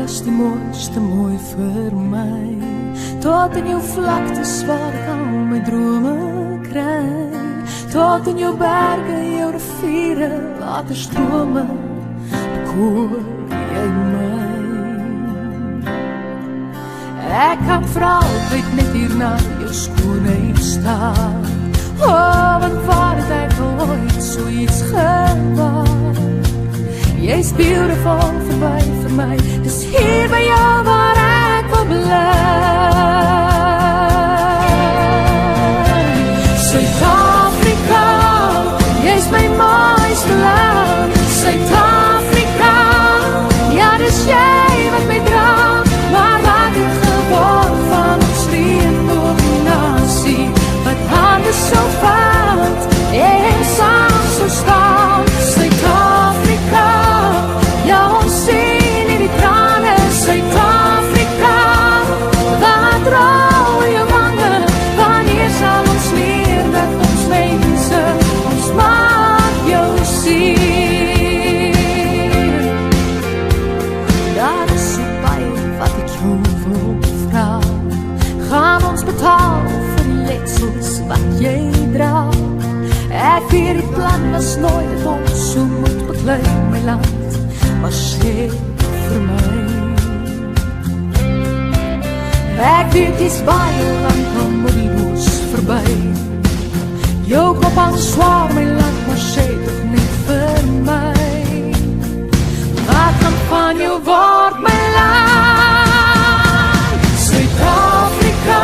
was die mooiste mooi vir my. Tot in jou vlaktes waar ek al my drome kry. Tot in jou berge, jou riviere, waterstrome, bekoor jy my. Ek kan vir altyd net hier na jou skoonheid staan. Want waar het ek ooit so iets gewaar? Jy's beautiful verby vir my. Dis hier by jou waar ek wil bly. Suid-Afrika, jy's my mooiste land. Suid-Afrika, ja dis jy wat my dra. Maar wat het geword van ons reënboognasie? Wat hande so vat en saam so staan. Suid-Afrika, ja ons sien in die trane. Suid-Afrika, wat rou in jou wange? Wanneer sal ons leer dat ons mense ons maak jou sien? Daar is so baie wat ek jou wil vra. Gaan ons betaal vir die letsels wat jy dra? Ek weet die plan was nooit dat ons so moet beklei my land, maar sê vir my. Ek weet dis baie lang van die hoes verby. Jou kop aan zwaar my land, maar sê toch nie vir my. Wat kan van jou word my land? Suid-Afrika,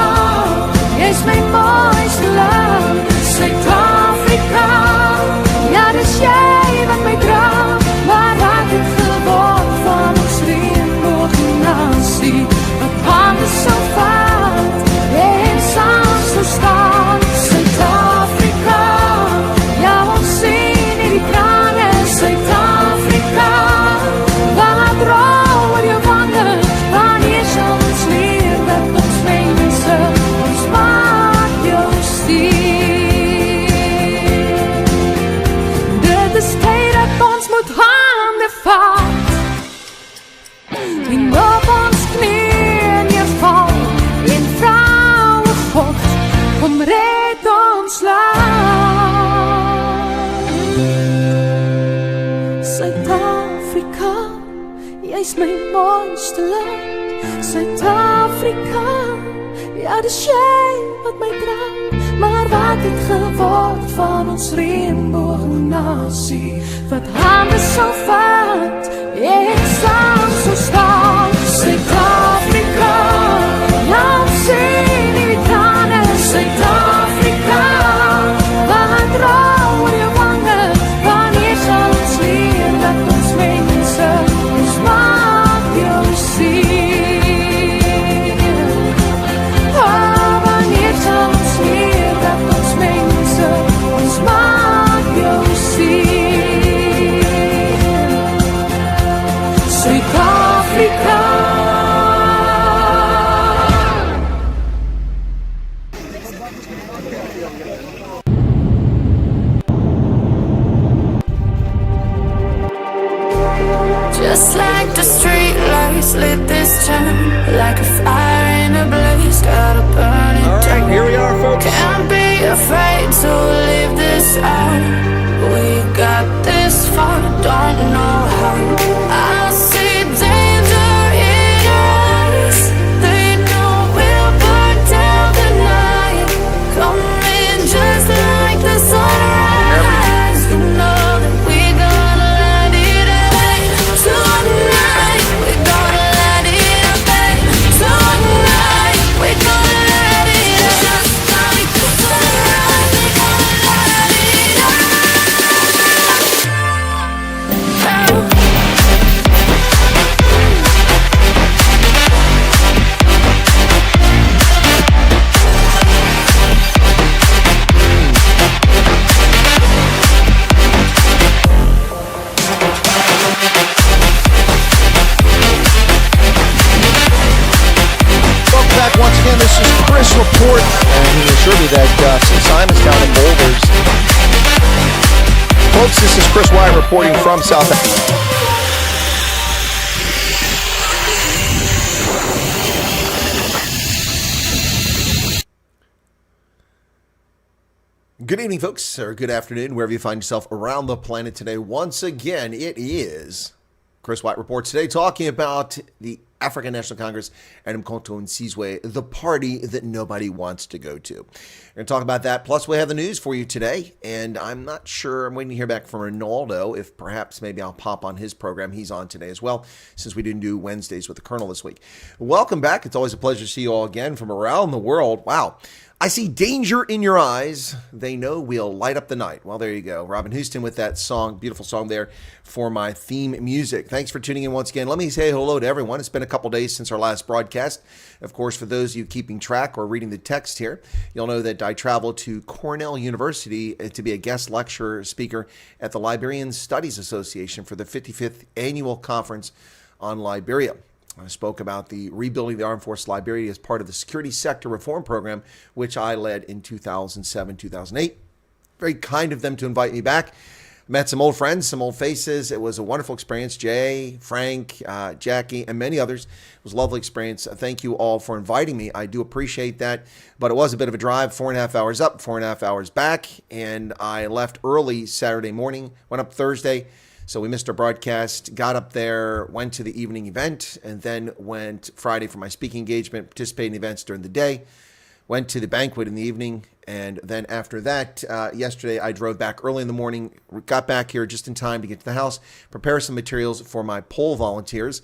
jy's my mooiste land. Suid-Afrika, ja dis jy wat my dra. Maar wat het geword van ons reënboognasie? Wat hande so vat en saam so staan. Suid-Afrika, ja ons sien in die trane. Suid-Afrika, wat rou in jou wange? Wanneer sal ons leer dat ons mense ons maak jou sien? Dit is tyd dat ons moet hande vat en op ons knieën neerval en vrouwe God, kom red ons land. Suid-Afrika, jy's my mooiste land. Suid-Afrika, ja dis jy wat my dra. Maar wat het geword van ons reënboognasie? Wat hande so vat en saam so staan. Suid-Afrika, ja ons sien in die trane. Suid-Afrika, wat rou in jou wange? Wanneer sal ons leer dat ons mense ons maak jou sien? Wanneer sal ons leer dat ons mense ons maak jou sien? Suid-Afrika. Just like the street lights lit this town, like a fire in a blaze, gotta burn it down. Alright, here we are, folks. Can't be afraid to leave this out. We got this far, don't know how. I see danger in us. They know we'll burn down the night. Coming just like the sunrise. You know that we're gonna light it up tonight. We're gonna light it up tonight. We're gonna light it up just like the sunrise. We're gonna light it up. Welcome back once again. This is Chris Report, and he assured me that St. Simon's down in Boulders. Folks, this is Chris Wyatt reporting from South Africa. Good evening, folks, or good afternoon, wherever you find yourself around the planet today. Once again, it is Chris Wyatt Reports today, talking about the African National Congress and controversies, the party that nobody wants to go to. We're going to talk about that. Plus, we have the news for you today, and I'm not sure. I'm waiting to hear back from Ronaldo if perhaps maybe I'll pop on his program. He's on today as well, since we didn't do Wednesdays with the Colonel this week. Welcome back. It's always a pleasure to see you all again from around the world. Wow. I see danger in your eyes. They know we'll light up the night. Well, there you go. Robin Houston with that song, beautiful song there for my theme music. Thanks for tuning in once again. Let me say hello to everyone. It's been a couple days since our last broadcast. Of course, for those of you keeping track or reading the text here, you'll know that I traveled to Cornell University to be a guest lecturer speaker at the Liberian Studies Association for the 55th Annual Conference on Liberia. I spoke about the rebuilding the armed forces of Liberia as part of the security sector reform program, which I led in 2007, 2008. Very kind of them to invite me back. Met some old friends, some old faces. It was a wonderful experience. Jay, Frank, Jackie, and many others. It was a lovely experience. Thank you all for inviting me. I do appreciate that. But it was a bit of a drive, 4.5 hours up, 4.5 hours back. And I left early Saturday morning, went up Thursday. So we missed our broadcast, got up there, went to the evening event, and then went Friday for my speaking engagement, participated in events during the day, went to the banquet in the evening, and then after that, yesterday I drove back early in the morning, got back here just in time to get to the house, prepare some materials for my poll volunteers,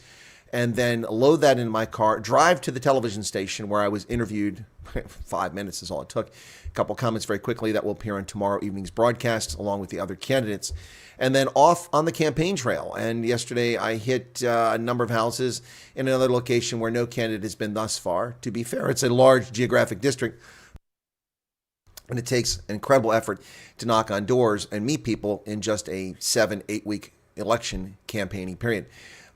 and then load that in my car, drive to the television station where I was interviewed. 5 minutes is all it took. A couple comments very quickly that will appear on tomorrow evening's broadcast, along with the other candidates. And then off on the campaign trail. And yesterday I hit a number of houses in another location where no candidate has been thus far. To be fair, it's a large geographic district, and it takes an incredible effort to knock on doors and meet people in just a 7-8 week election campaigning period.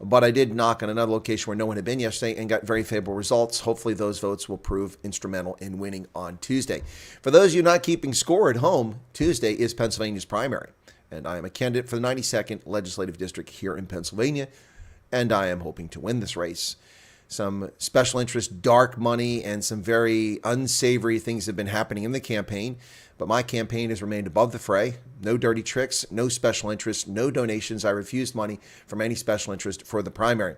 But I did knock on another location where no one had been yesterday and got very favorable results. Hopefully those votes will prove instrumental in winning on Tuesday. For those of you not keeping score at home, Tuesday is Pennsylvania's primary. And I am a candidate for the 92nd Legislative District here in Pennsylvania, and I am hoping to win this race. Some special interest, dark money, and some very unsavory things have been happening in the campaign, but my campaign has remained above the fray. No dirty tricks, no special interest, no donations. I refused money from any special interest for the primary.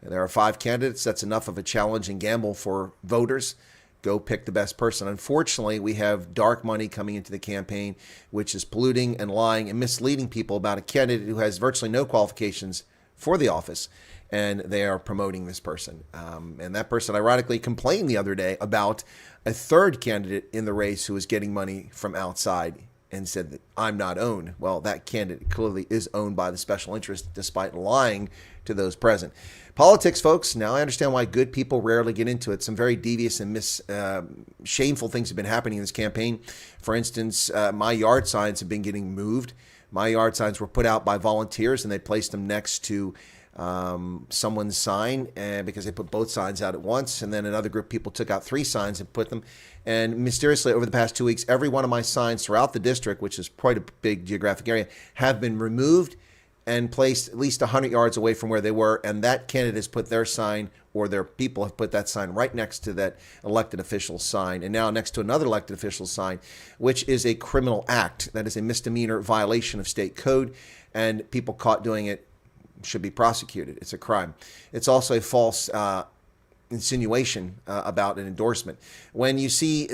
There are 5 candidates. That's enough of a challenge and gamble for voters. Go pick the best person. Unfortunately, we have dark money coming into the campaign, which is polluting and lying and misleading people about a candidate who has virtually no qualifications for the office, and they are promoting this person. And that person, ironically, complained the other day about a third candidate in the race who was getting money from outside and said that I'm not owned. Well, that candidate clearly is owned by the special interest, despite lying to those present. Politics, folks. Now I understand why good people rarely get into it. Some very devious and shameful things have been happening in this campaign. For instance, my yard signs have been getting moved. My yard signs were put out by volunteers, and they placed them next to someone's sign, and because they put both signs out at once. And then another group of people took out 3 signs and put them. And mysteriously, over the past 2 weeks, every one of my signs throughout the district, which is quite a big geographic area, have been removed and placed at least 100 yards away from where they were. And that candidate has put their sign, or their people have put that sign right next to that elected official's sign, and now next to another elected official's sign, which is a criminal act. That is a misdemeanor violation of state code, and people caught doing it should be prosecuted. It's a crime. It's also a false insinuation about an endorsement. When you see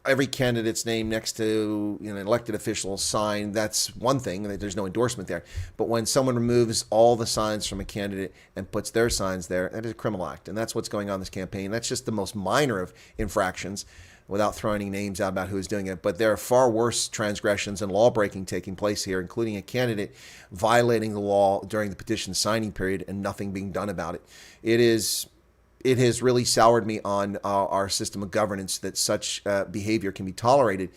every candidate's name next to an elected official's sign, that's one thing. There's no endorsement there. But when someone removes all the signs from a candidate and puts their signs there, that is a criminal act. And that's what's going on in this campaign. That's just the most minor of infractions, without throwing any names out about who's doing it. But there are far worse transgressions and law breaking taking place here, including a candidate violating the law during the petition signing period and nothing being done about it. It has really soured me on our system of governance that such behavior can be tolerated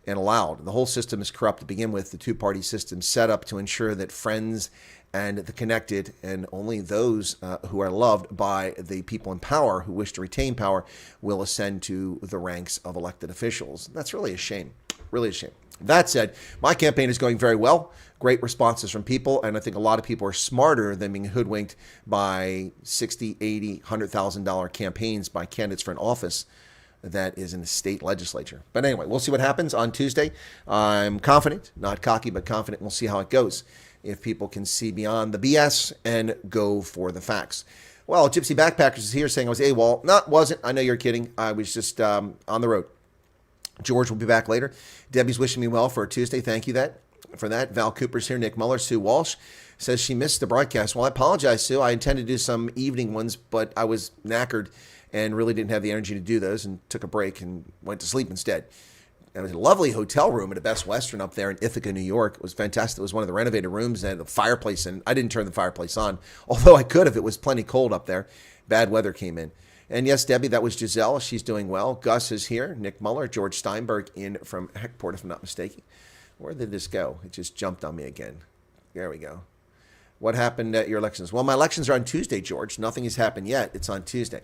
and allowed. The whole system is corrupt to begin with. The two-party system set up to ensure that friends and the connected, and only those who are loved by the people in power who wish to retain power, will ascend to the ranks of elected officials. That's really a shame. Really a shame. That said, my campaign is going very well. Great responses from people, and I think a lot of people are smarter than being hoodwinked by $60,000, $80,000, $100,000 campaigns by candidates for an office. that is in the state legislature. But anyway, we'll see what happens on Tuesday. I'm confident, not cocky, but confident. We'll see how it goes. If people can see beyond the BS and go for the facts. Well, Gypsy Backpackers is here saying I was AWOL. No, wasn't. I know you're kidding. I was just on the road. George will be back later. Debbie's wishing me well for Tuesday. Thank you for that. Val Cooper's here. Nick Muller. Sue Walsh says she missed the broadcast. Well, I apologize, Sue. I intended to do some evening ones, but I was knackered and really didn't have the energy to do those and took a break and went to sleep instead. It was a lovely hotel room at a Best Western up there in Ithaca, New York. It was fantastic. It was one of the renovated rooms and had a fireplace, and I didn't turn the fireplace on, although I could have. It was plenty cold up there. Bad weather came in. And yes, Debbie, that was Giselle. She's doing well. Gus is here. Nick Muller, George Steinberg in from Heckport, if I'm not mistaken. Where did this go? It just jumped on me again. There we go. What happened at your elections? Well, my elections are on Tuesday, George. Nothing has happened yet. It's on Tuesday.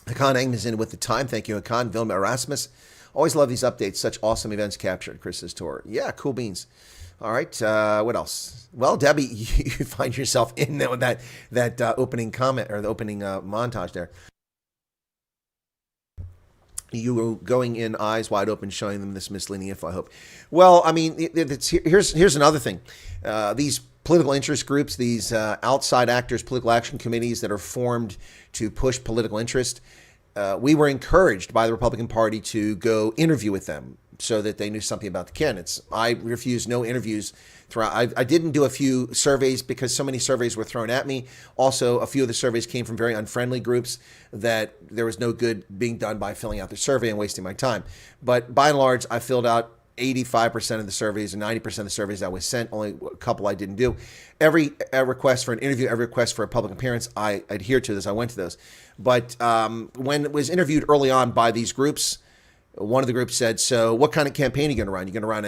Hakan Engman is in with the time. Thank you, Hakan. Vilma Erasmus. Always love these updates. Such awesome events captured. Chris's tour. Yeah, cool beans. All right. What else? Well, Debbie, you find yourself in that opening comment or the opening montage there. You were going in eyes wide open, showing them this misleading info, I hope. Well, I mean, here's another thing. These political interest groups, these outside actors, political action committees that are formed to push political interest, we were encouraged by the Republican Party to go interview with them so that they knew something about the candidates. I refused no interviews throughout. I didn't do a few surveys because so many surveys were thrown at me. Also, a few of the surveys came from very unfriendly groups that there was no good being done by filling out the survey and wasting my time. But by and large, I filled out 85% of the surveys and 90% of the surveys I was sent. Only a couple I didn't do. Every request for an interview, every request for a public appearance, I adhered to this. I went to those. But when it was interviewed early on by these groups, one of the groups said, "So, what kind of campaign are you going to run? You're going to run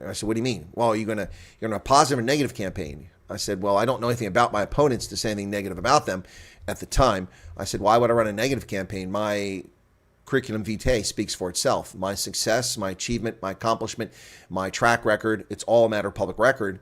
I said, "What do you mean?" "Well, you're going to a positive or negative campaign." I said, "Well, I don't know anything about my opponents to say anything negative about them at the time." I said, "Why would I run a negative campaign? My curriculum vitae speaks for itself. My success, my achievement, my accomplishment, my track record, it's all a matter of public record.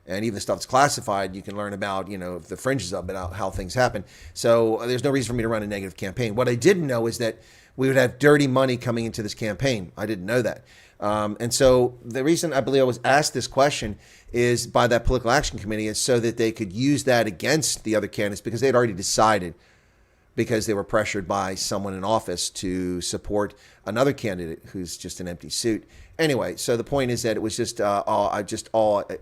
And even the stuff that's classified, you can learn about, the fringes of it, how things happen. So there's no reason for me to run a negative campaign." What I didn't know is that we would have dirty money coming into this campaign. I didn't know that. And so the reason I believe I was asked this question is by that political action committee is so that they could use that against the other candidates because they had already decided, because they were pressured by someone in office to support another candidate who's just an empty suit. Anyway, so the point is that it was just I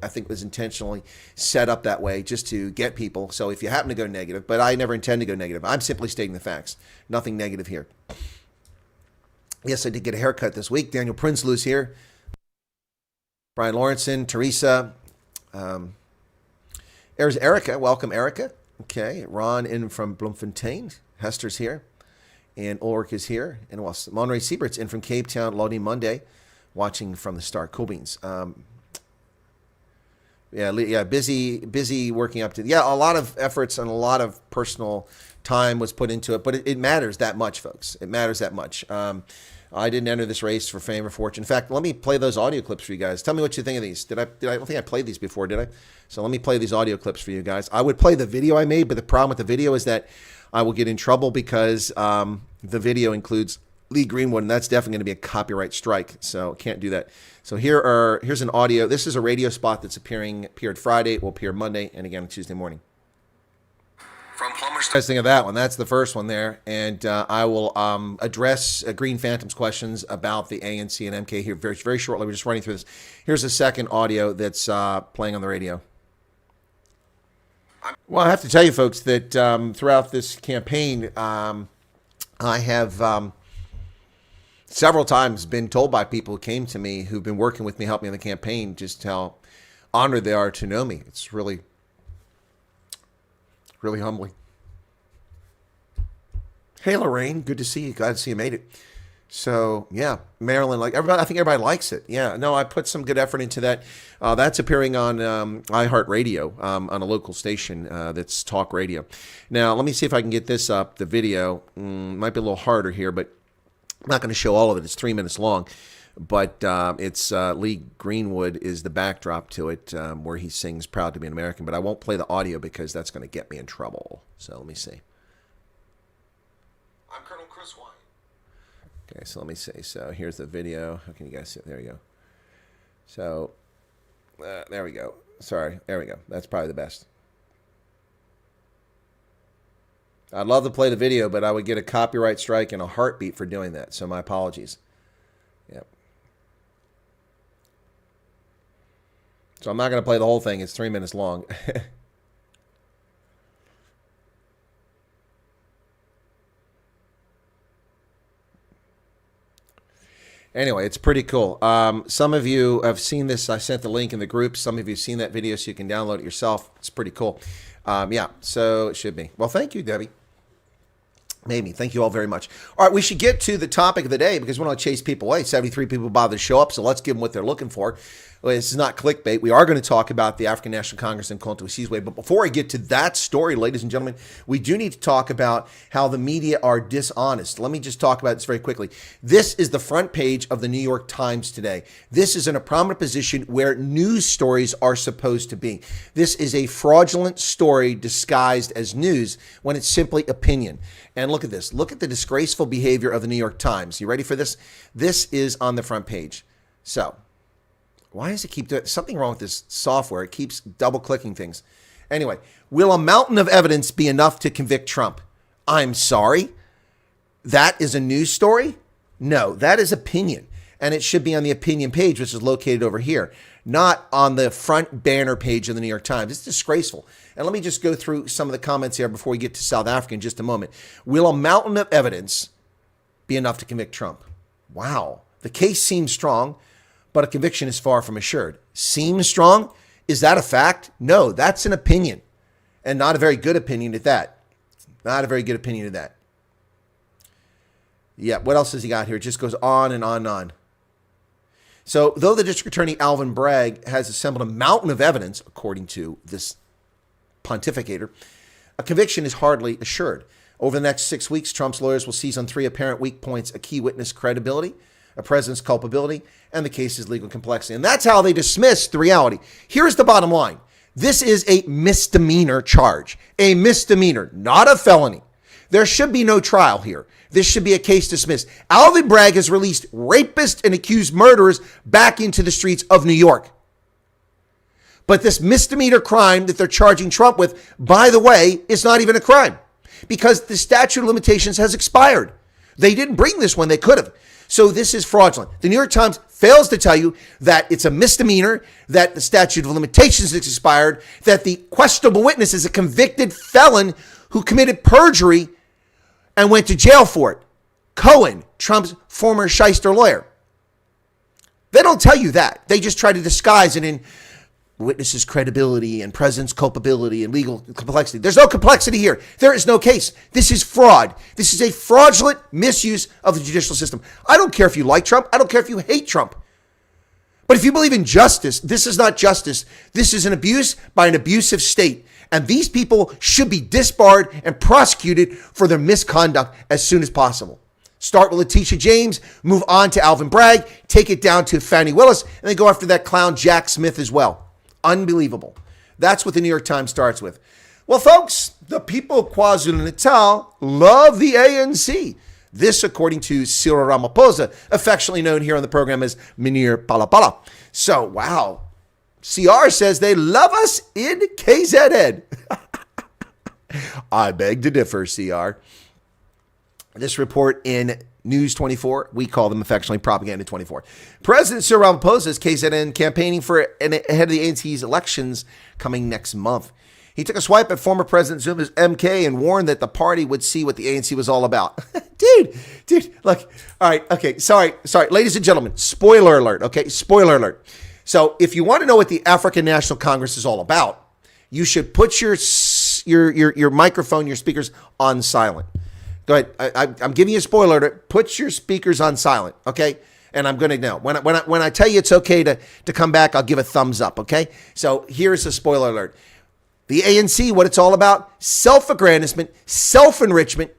think was intentionally set up that way just to get people. So if you happen to go negative, but I never intend to go negative. I'm simply stating the facts. Nothing negative here. Yes, I did get a haircut this week. Daniel Prinsloo's here. Brian Lawrenson, Teresa. There's Erica. Welcome, Erica. Okay, Ron in from Bloemfontein. Hester's here. And Ulrich is here. And Monterey Siebert's in from Cape Town, Lodi Monday, watching from the start. Cool beans. Busy working up to. Yeah, a lot of efforts and a lot of personal time was put into it. But it matters that much, folks. It matters that much. I didn't enter this race for fame or fortune. In fact, let me play those audio clips for you guys. Tell me what you think of these. I don't think I played these before, did I? So let me play these audio clips for you guys. I would play the video I made, but the problem with the video is that I will get in trouble because the video includes Lee Greenwood, and that's definitely going to be a copyright strike. So can't do that. So here's an audio. This is a radio spot that's appeared Friday. It will appear Monday and again on Tuesday morning. From Plumber's testing of that one. That's the first one there. And I will address Green Phantom's questions about the ANC and MK here very, very shortly. We're just running through this. Here's a second audio that's playing on the radio. Well, I have to tell you, folks, that throughout this campaign, I have several times been told by people who came to me who've been working with me, helping me in the campaign, just how honored they are to know me. It's really humbling. Hey, Lorraine, good to see you. Glad to see you made it. So, yeah, Marilyn, I think everybody likes it. Yeah, no, I put some good effort into that. That's appearing on iHeartRadio, on a local station that's talk radio. Now, let me see if I can get this up, the video. Might be a little harder here, but I'm not going to show all of it. It's 3 minutes long. But it's Lee Greenwood is the backdrop to it, where he sings "Proud to be an American." But I won't play the audio because that's going to get me in trouble. So let me see. I'm Colonel Okay, so let me see. So here's the video. How can you guys see it? There you go. So there we go. Sorry, there we go. That's probably the best. I'd love to play the video, but I would get a copyright strike in a heartbeat for doing that. So my apologies. Yep. So I'm not going to play the whole thing. It's 3 minutes long. Anyway, it's pretty cool. Some of you have seen this. I sent the link in the group. Some of you have seen that video, so you can download it yourself. It's pretty cool. Yeah, so it should be. Well, thank you, Debbie. Maybe. Thank you all very much. All right, we should get to the topic of the day because we don't want to chase people away. 73 people bothered to show up, so let's give them what they're looking for. Well, this is not clickbait. We are going to talk about the African National Congress and controversies. But before I get to that story, ladies and gentlemen, we do need to talk about how the media are dishonest. Let me just talk about this very quickly. This is the front page of the New York Times today. This is in a prominent position where news stories are supposed to be. This is a fraudulent story disguised as news when it's simply opinion. And look at this. Look at the disgraceful behavior of the New York Times. You ready for this? This is on the front page. So, why does it keep doing something wrong with this software? It keeps double clicking things. Anyway, will a mountain of evidence be enough to convict Trump? I'm sorry. That is a news story? No, that is opinion. And it should be on the opinion page, which is located over here, not on the front banner page of the New York Times. It's disgraceful. And let me just go through some of the comments here before we get to South Africa in just a moment. Will a mountain of evidence be enough to convict Trump? Wow. The case seems strong, but a conviction is far from assured. Seems strong? Is that a fact? No, that's an opinion, and not a very good opinion at that. Not a very good opinion at that. Yeah, what else has he got here? It just goes on and on and on. So, though the District Attorney Alvin Bragg has assembled a mountain of evidence, according to this pontificator, a conviction is hardly assured. Over the next 6 weeks, Trump's lawyers will seize on 3 apparent weak points: a key witness credibility, a president's culpability, and the case's legal complexity. And that's how they dismiss the reality. Here's the bottom line. This is a misdemeanor charge. A misdemeanor, not a felony. There should be no trial here. This should be a case dismissed. Alvin Bragg has released rapists and accused murderers back into the streets of New York. But this misdemeanor crime that they're charging Trump with, by the way, is not even a crime because the statute of limitations has expired. They didn't bring this one. They could have. So this is fraudulent. The New York Times fails to tell you that it's a misdemeanor, that the statute of limitations has expired, that the questionable witness is a convicted felon who committed perjury and went to jail for it. Cohen, Trump's former shyster lawyer. They don't tell you that. They just try to disguise it in witnesses' credibility and president's culpability and legal complexity. There's no complexity here. There is no case. This is fraud. This is a fraudulent misuse of the judicial system. I don't care if you like Trump. I don't care if you hate Trump. But if you believe in justice, this is not justice. This is an abuse by an abusive state. And these people should be disbarred and prosecuted for their misconduct as soon as possible. Start with Letitia James, move on to Alvin Bragg, take it down to Fani Willis, and then go after that clown Jack Smith as well. Unbelievable. That's what the New York Times starts with. Well, folks, the people of KwaZulu-Natal love the ANC. This, according to Cyril Ramaphosa, affectionately known here on the program as Minir Palapala. So, wow. CR says they love us in KZN. I beg to differ, CR. This report in News 24, we call them affectionately Propaganda 24. President Cyril Ramaphosa is KZN campaigning for ahead of the ANC's elections coming next month. He took a swipe at former President Zuma's MK and warned that the party would see what the ANC was all about. Dude, look. All right, okay, sorry. Ladies and gentlemen, spoiler alert, okay? Spoiler alert. So if you want to know what the African National Congress is all about, you should put your microphone, your speakers on silent. Go ahead. I'm giving you a spoiler alert. Put your speakers on silent, okay? And I'm going to know. When I tell you it's okay to come back, I'll give a thumbs up, okay? So here's a spoiler alert. The ANC, what it's all about, self-aggrandizement, self-enrichment,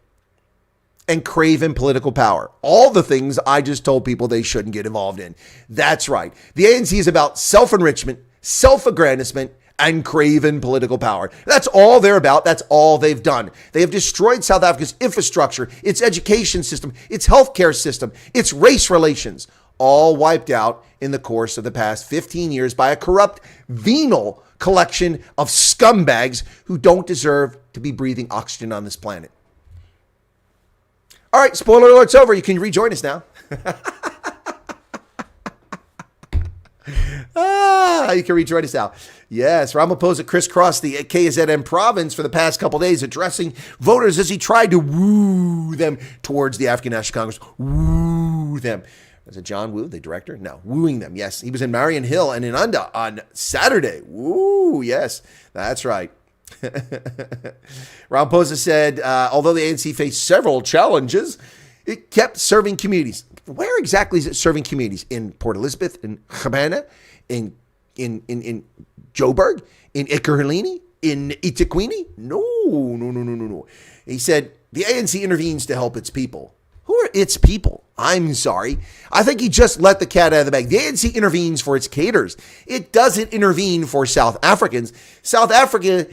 and craven political power. All the things I just told people they shouldn't get involved in. That's right. The ANC is about self-enrichment, self-aggrandizement, and craven political power. That's all they're about. That's all they've done. They have destroyed South Africa's infrastructure, its education system, its healthcare system, its race relations, all wiped out in the course of the past 15 years by a corrupt, venal collection of scumbags who don't deserve to be breathing oxygen on this planet. All right, spoiler alert's over. You can rejoin us now. You can rejoin us now. Yes, Ramaphosa crisscrossed the KZN province for the past couple days, addressing voters as he tried to woo them towards the African National Congress. Woo them. Was it John Woo, the director? No, wooing them. Yes, he was in Marion Hill and in Unda on Saturday. Woo, yes, that's right. Ramaphosa said, although the ANC faced several challenges, it kept serving communities. Where exactly is it serving communities? In Port Elizabeth, in Havana, in Joburg, in Ekurhuleni, in Itaquini? No. He said the ANC intervenes to help its people. Who are its people? I'm sorry. I think he just let the cat out of the bag. The ANC intervenes for its cadres. It doesn't intervene for South Africans. South Africa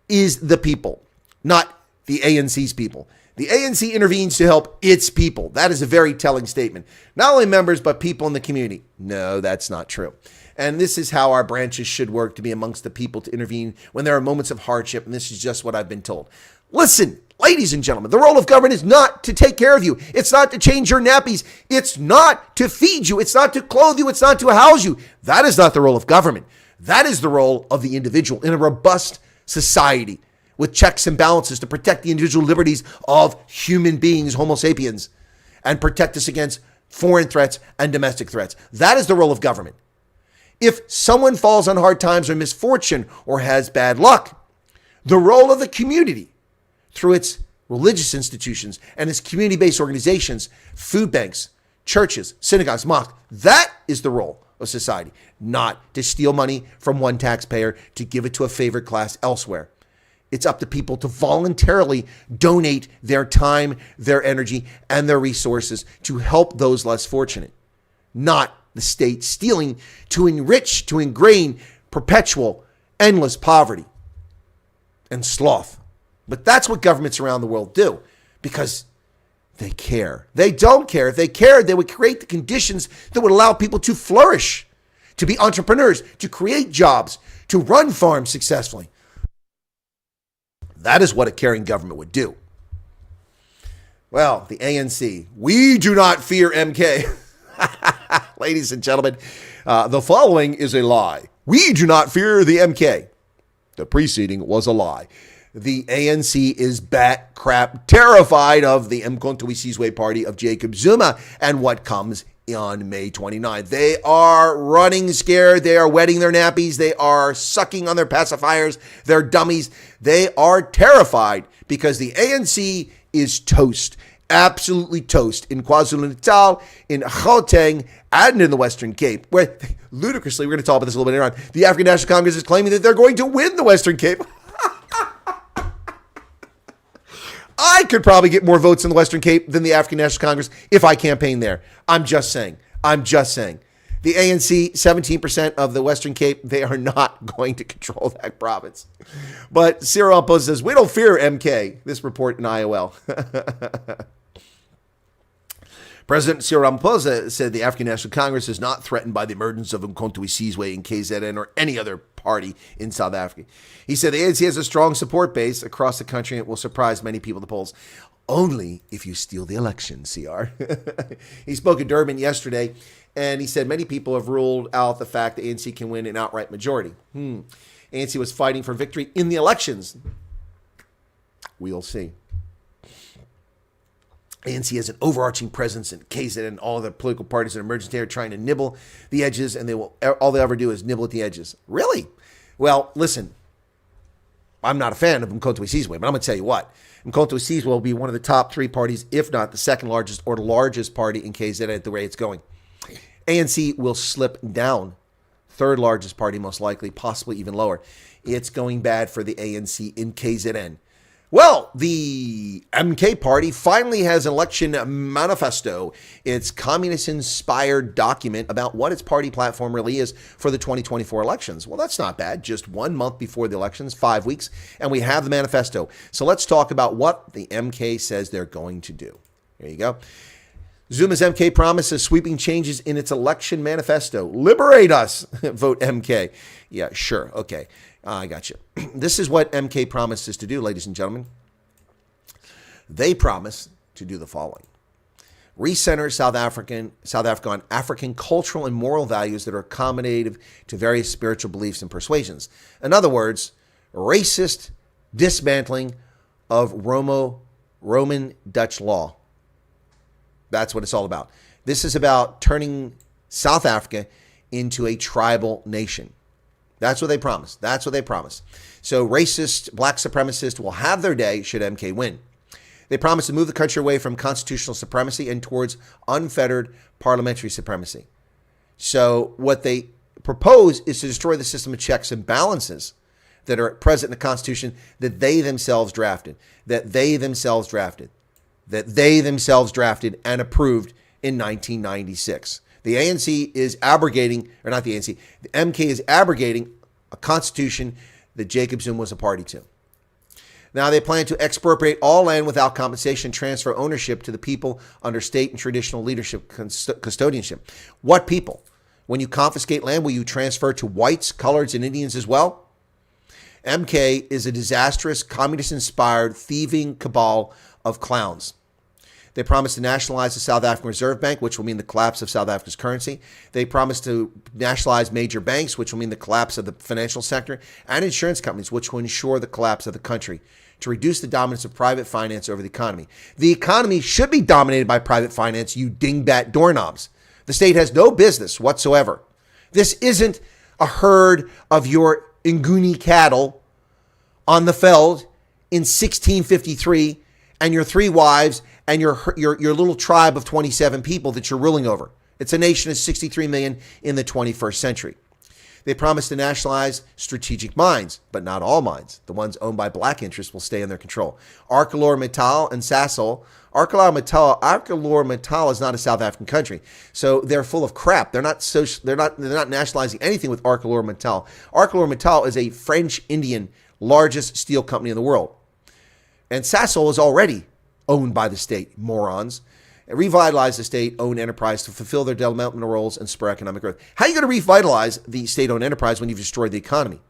is the people, not the ANC's people. The ANC intervenes to help its people. That is a very telling statement. Not only members, but people in the community. No, that's not true. And this is how our branches should work, to be amongst the people, to intervene when there are moments of hardship. And this is just what I've been told. Listen, ladies and gentlemen, the role of government is not to take care of you. It's not to change your nappies. It's not to feed you. It's not to clothe you. It's not to house you. That is not the role of government. That is the role of the individual in a robust society with checks and balances to protect the individual liberties of human beings, Homo sapiens, and protect us against foreign threats and domestic threats. That is the role of government. If someone falls on hard times or misfortune or has bad luck, the role of the community through its religious institutions and its community-based organizations, food banks, churches, synagogues, mosques, that is the role of society, not to steal money from one taxpayer to give it to a favored class elsewhere. It's up to people to voluntarily donate their time, their energy, and their resources to help those less fortunate, not the state stealing to enrich, to ingrain perpetual, endless poverty and sloth. But that's what governments around the world do because they care. They don't care. If they cared, they would create the conditions that would allow people to flourish, to be entrepreneurs, to create jobs, to run farms successfully. That is what a caring government would do. Well, the ANC, we do not fear MK. Ladies and gentlemen, the following is a lie. We do not fear the MK. The preceding was a lie. The ANC is bat crap terrified of the Mkhonto we Sizwe party of Jacob Zuma and what comes on May 29th. They are running scared. They are wetting their nappies. They are sucking on their pacifiers, their dummies. They are terrified because the ANC is toast, absolutely toast in KwaZulu-Natal, in Gauteng, and in the Western Cape, where ludicrously, we're going to talk about this a little bit later on, the African National Congress is claiming that they're going to win the Western Cape. I could probably get more votes in the Western Cape than the African National Congress if I campaigned there. I'm just saying. The ANC, 17% of the Western Cape, they are not going to control that province. But Cyril Ramaphosa says, we don't fear MK. This report in IOL. President Cyril Ramaphosa said the African National Congress is not threatened by the emergence of Mkhonto we Sizwe in KZN or any other party in South Africa. He said the ANC has a strong support base across the country and it will surprise many people at the polls. Only if you steal the election, CR. He spoke in Durban yesterday, and he said many people have ruled out the fact the ANC can win an outright majority. ANC was fighting for victory in the elections. We'll see. ANC has an overarching presence in KZN and all the political parties that are emerging there trying to nibble the edges, and all they ever do is nibble at the edges. Really? Well, listen, I'm not a fan of Mkhonto we Sizwe, but I'm going to tell you what. Mkhonto we Sizwe will be one of the top three parties, if not the second largest or the largest party in KZN at the way it's going. ANC will slip down. Third largest party, most likely, possibly even lower. It's going bad for the ANC in KZN. Well, the MK party finally has an election manifesto. It's communist-inspired document about what its party platform really is for the 2024 elections. Well, that's not bad. Just 1 month before the elections, 5 weeks, and we have the manifesto. So let's talk about what the MK says they're going to do. There you go. Zuma's MK promises sweeping changes in its election manifesto. Liberate us. Vote MK. Yeah, sure. Okay. I got you. This is what MK promises to do, ladies and gentlemen. They promise to do the following. Recenter South Africa on African cultural and moral values that are accommodative to various spiritual beliefs and persuasions. In other words, racist dismantling of Roman Dutch law. That's what it's all about. This is about turning South Africa into a tribal nation. That's what they promise. That's what they promise. So racist, black supremacists will have their day should MK win. They promise to move the country away from constitutional supremacy and towards unfettered parliamentary supremacy. So what they propose is to destroy the system of checks and balances that are present in the Constitution that they themselves drafted, and approved in 1996. The ANC is abrogating, or not the ANC, the MK is abrogating a constitution that Jacob Zuma was a party to. Now they plan to expropriate all land without compensation, transfer ownership to the people under state and traditional leadership custodianship. What people? When you confiscate land, will you transfer to whites, coloreds, and Indians as well? MK is a disastrous, communist-inspired, thieving cabal of clowns. They promise to nationalize the South African Reserve Bank, which will mean the collapse of South Africa's currency. They promise to nationalize major banks, which will mean the collapse of the financial sector, and insurance companies, which will ensure the collapse of the country, to reduce the dominance of private finance over the economy. The economy should be dominated by private finance, you dingbat doorknobs. The state has no business whatsoever. This isn't a herd of your Nguni cattle on the veld in 1653 and your 3 wives and your little tribe of 27 people that you're ruling over. It's a nation of 63 million in the 21st century. They promise to nationalize strategic mines, but not all mines. The ones owned by black interests will stay in their control. ArcelorMittal and Sasol. ArcelorMittal is not a South African country, so they're full of crap. They're not nationalizing anything with ArcelorMittal. ArcelorMittal is a French-Indian largest steel company in the world. And Sasol is already owned by the state, morons. Revitalize the state-owned enterprise to fulfill their developmental roles and spur economic growth. How are you going to revitalize the state-owned enterprise when you've destroyed the economy?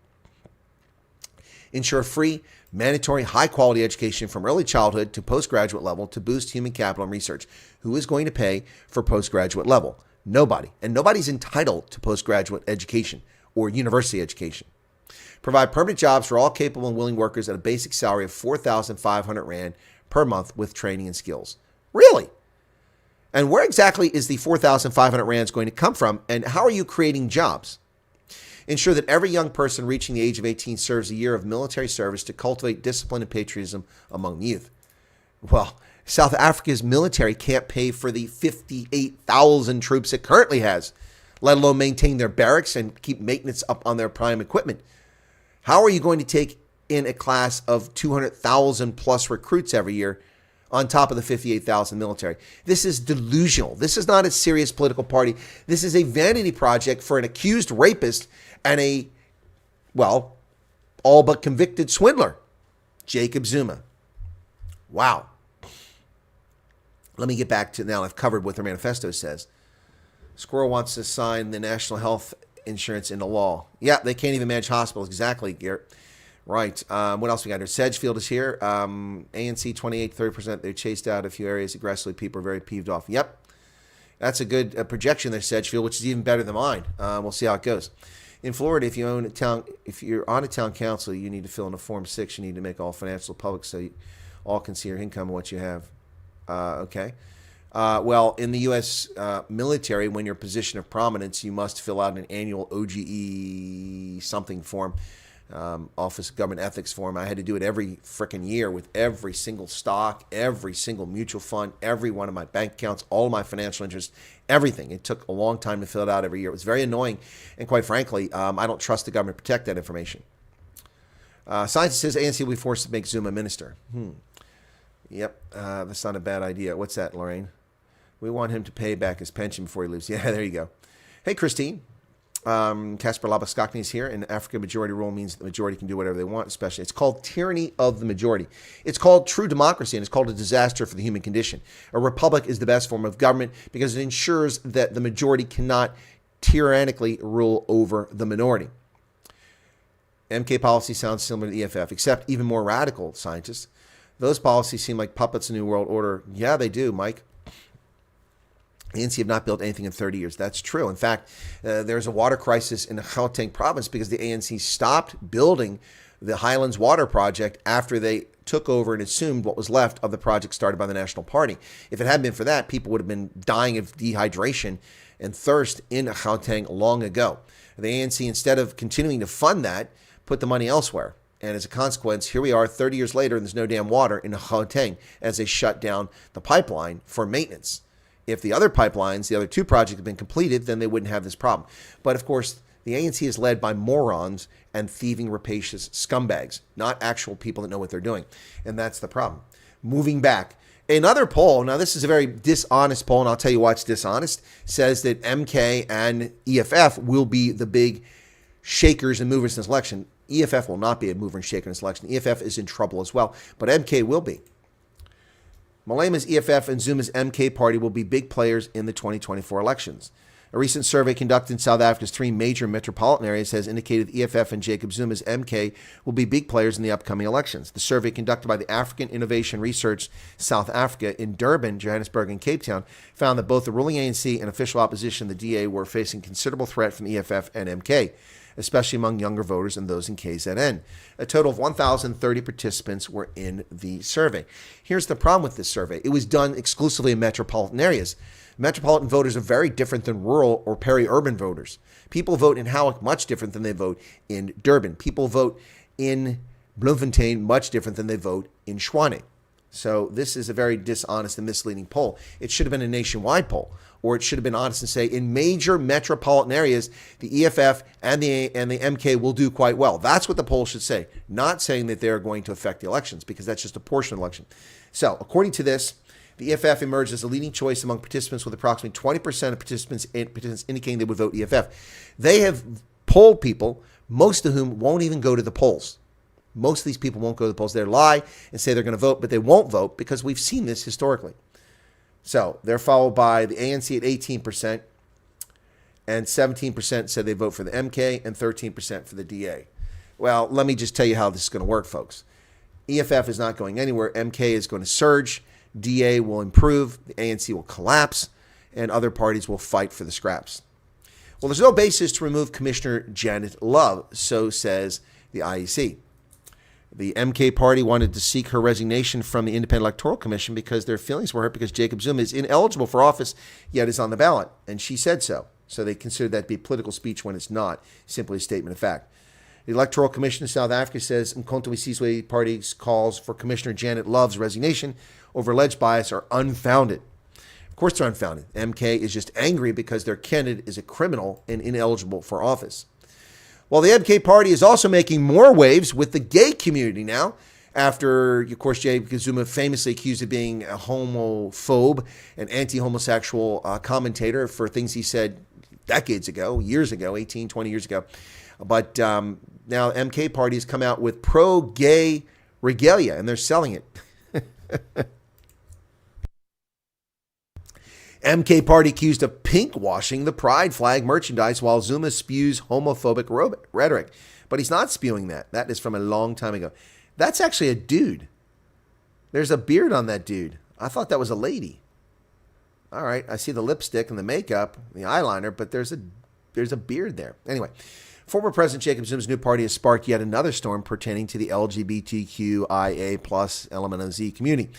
Ensure free, mandatory, high-quality education from early childhood to postgraduate level to boost human capital and research. Who is going to pay for postgraduate level? Nobody. And nobody's entitled to postgraduate education or university education. Provide permanent jobs for all capable and willing workers at a basic salary of 4,500 Rand per month with training and skills. Really? And where exactly is the 4,500 rands going to come from, and how are you creating jobs? Ensure that every young person reaching the age of 18 serves a year of military service to cultivate discipline and patriotism among the youth. Well, South Africa's military can't pay for the 58,000 troops it currently has, let alone maintain their barracks and keep maintenance up on their prime equipment. How are you going to take in a class of 200,000 plus recruits every year on top of the 58,000 military? This is delusional. This is not a serious political party. This is a vanity project for an accused rapist and a, well, all but convicted swindler, Jacob Zuma. Wow. Let me get back to, now I've covered what their manifesto says. Squirrel wants to sign the national health insurance into law. Yeah, they can't even manage hospitals. Exactly, Garrett. Right. What else we got here? Sedgefield is here. ANC 28, 30%. They chased out a few areas aggressively. People are very peeved off. Yep. That's a good projection there, Sedgefield, which is even better than mine. We'll see how it goes. In Florida, if you're on a town council, you need to fill in a Form 6. You need to make all financial public so all can see your income and what you have. Okay. Well, in the U.S. Military, when you're a position of prominence, you must fill out an annual OGE something form. Office of Government Ethics form. I had to do it every freaking year with every single stock, every single mutual fund, every one of my bank accounts, all of my financial interests, everything. It took a long time to fill it out every year. It was very annoying, and quite frankly, I don't trust the government to protect that information. Scientist says ANC will be forced to make Zuma minister. Yep, that's not a bad idea. What's that, Lorraine? We want him to pay back his pension before he leaves. Yeah, there you go. Hey, Christine. Casper Labaskakny is here. In Africa, majority rule means the majority can do whatever they want, especially. It's called tyranny of the majority. It's called true democracy, and it's called a disaster for the human condition. A republic is the best form of government because it ensures that the majority cannot tyrannically rule over the minority. MK policy sounds similar to the EFF, except even more radical, scientists. Those policies seem like puppets in the New World Order. Yeah, they do, Mike. ANC have not built anything in 30 years. That's true. In fact, there's a water crisis in the Gauteng province because the ANC stopped building the Highlands Water Project after they took over and assumed what was left of the project started by the National Party. If it hadn't been for that, people would have been dying of dehydration and thirst in Gauteng long ago. The ANC, instead of continuing to fund that, put the money elsewhere. And as a consequence, here we are 30 years later, and there's no damn water in Gauteng as they shut down the pipeline for maintenance. If the other pipelines, the other two projects have been completed, then they wouldn't have this problem. But of course, the ANC is led by morons and thieving, rapacious scumbags, not actual people that know what they're doing. And that's the problem. Moving back, another poll, now this is a very dishonest poll, and I'll tell you why it's dishonest, says that MK and EFF will be the big shakers and movers in this election. EFF will not be a mover and shaker in this election. EFF is in trouble as well, but MK will be. Malema's EFF and Zuma's MK party will be big players in the 2024 elections. A recent survey conducted in South Africa's 3 major metropolitan areas has indicated EFF and Jacob Zuma's MK will be big players in the upcoming elections. The survey conducted by the African Innovation Research South Africa in Durban, Johannesburg, and Cape Town found that both the ruling ANC and official opposition, the DA, were facing considerable threat from EFF and MK, especially among younger voters and those in KZN. A total of 1,030 participants were in the survey. Here's the problem with this survey. It was done exclusively in metropolitan areas. Metropolitan voters are very different than rural or peri-urban voters. People vote in Howick much different than they vote in Durban. People vote in Bloemfontein much different than they vote in Tshwane. So this is a very dishonest and misleading poll. It should have been a nationwide poll, or it should have been honest and say in major metropolitan areas, the EFF and the MK will do quite well. That's what the poll should say, not saying that they're going to affect the elections, because that's just a portion of the election. So according to this, the EFF emerged as a leading choice among participants, with approximately 20% of participants indicating they would vote EFF. They have polled people, most of whom won't even go to the polls. Most of these people won't go to the polls. They lie and say they're going to vote, but they won't vote because we've seen this historically. So they're followed by the ANC at 18%, and 17% said they vote for the MK, and 13% for the DA. Well, let me just tell you how this is going to work, folks. EFF is not going anywhere. MK is going to surge. DA will improve. The ANC will collapse, and other parties will fight for the scraps. Well, there's no basis to remove Commissioner Janet Love, so says the IEC. The MK party wanted to seek her resignation from the Independent Electoral Commission because their feelings were hurt because Jacob Zuma is ineligible for office, yet is on the ballot. And she said so. So they considered that to be political speech when it's not, simply a statement of fact. The Electoral Commission of South Africa says Umkhonto party's calls for Commissioner Janet Love's resignation over alleged bias are unfounded. Of course they're unfounded. MK is just angry because their candidate is a criminal and ineligible for office. Well, the MK party is also making more waves with the gay community now, after, of course, Jacob Zuma famously accused of being a homophobe and anti-homosexual commentator for things he said decades ago, years ago, 18, 20 years ago. But now MK party has come out with pro-gay regalia, and they're selling it. MK party accused of pink-washing the pride flag merchandise while Zuma spews homophobic rhetoric. But he's not spewing that. That is from a long time ago. That's actually a dude. There's a beard on that dude. I thought that was a lady. All right, I see the lipstick and the makeup, the eyeliner, but there's a beard there. Anyway, former President Jacob Zuma's new party has sparked yet another storm pertaining to the LGBTQIA plus element of the Z community.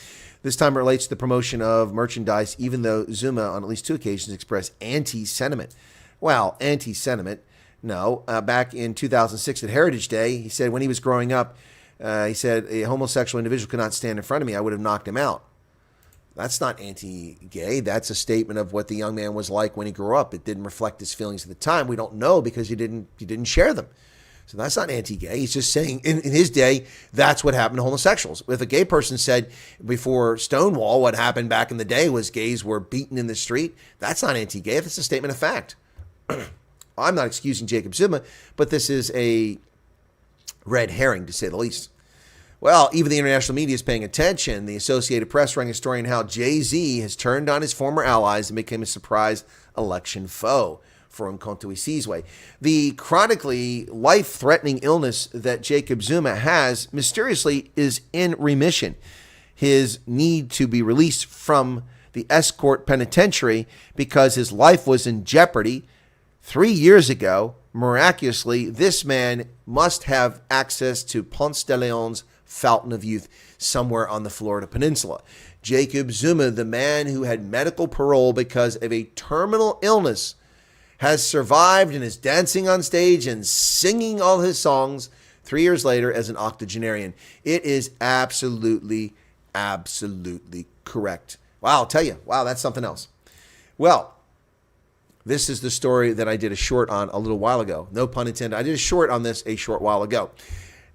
This time it relates to the promotion of merchandise, even though Zuma, on at least 2 occasions, expressed anti-sentiment. Well, anti-sentiment, no. Back in 2006 at Heritage Day, he said when he was growing up, he said a homosexual individual could not stand in front of me, I would have knocked him out. That's not anti-gay. That's a statement of what the young man was like when he grew up. It didn't reflect his feelings at the time. We don't know because he didn't share them. So that's not anti-gay. He's just saying in his day, that's what happened to homosexuals. If a gay person said before Stonewall, what happened back in the day was gays were beaten in the street, that's not anti-gay. That's a statement of fact. I'm not excusing Jacob Zuma, but this is a red herring, to say the least. Well, even the international media is paying attention. The Associated Press running a story on how Jay-Z has turned on his former allies and became a surprise election foe for Umkhonto-we-Sizwe. The chronically life-threatening illness that Jacob Zuma has mysteriously is in remission. His need to be released from the escort penitentiary because his life was in jeopardy 3 years ago. Miraculously, this man must have access to Ponce de Leon's Fountain of Youth somewhere on the Florida Peninsula. Jacob Zuma, the man who had medical parole because of a terminal illness, has survived and is dancing on stage and singing all his songs 3 years later as an octogenarian. It is absolutely, absolutely correct. Wow, I'll tell you. Wow, that's something else. Well, this is the story that I did a short on a little while ago. No pun intended. I did a short on this a short while ago.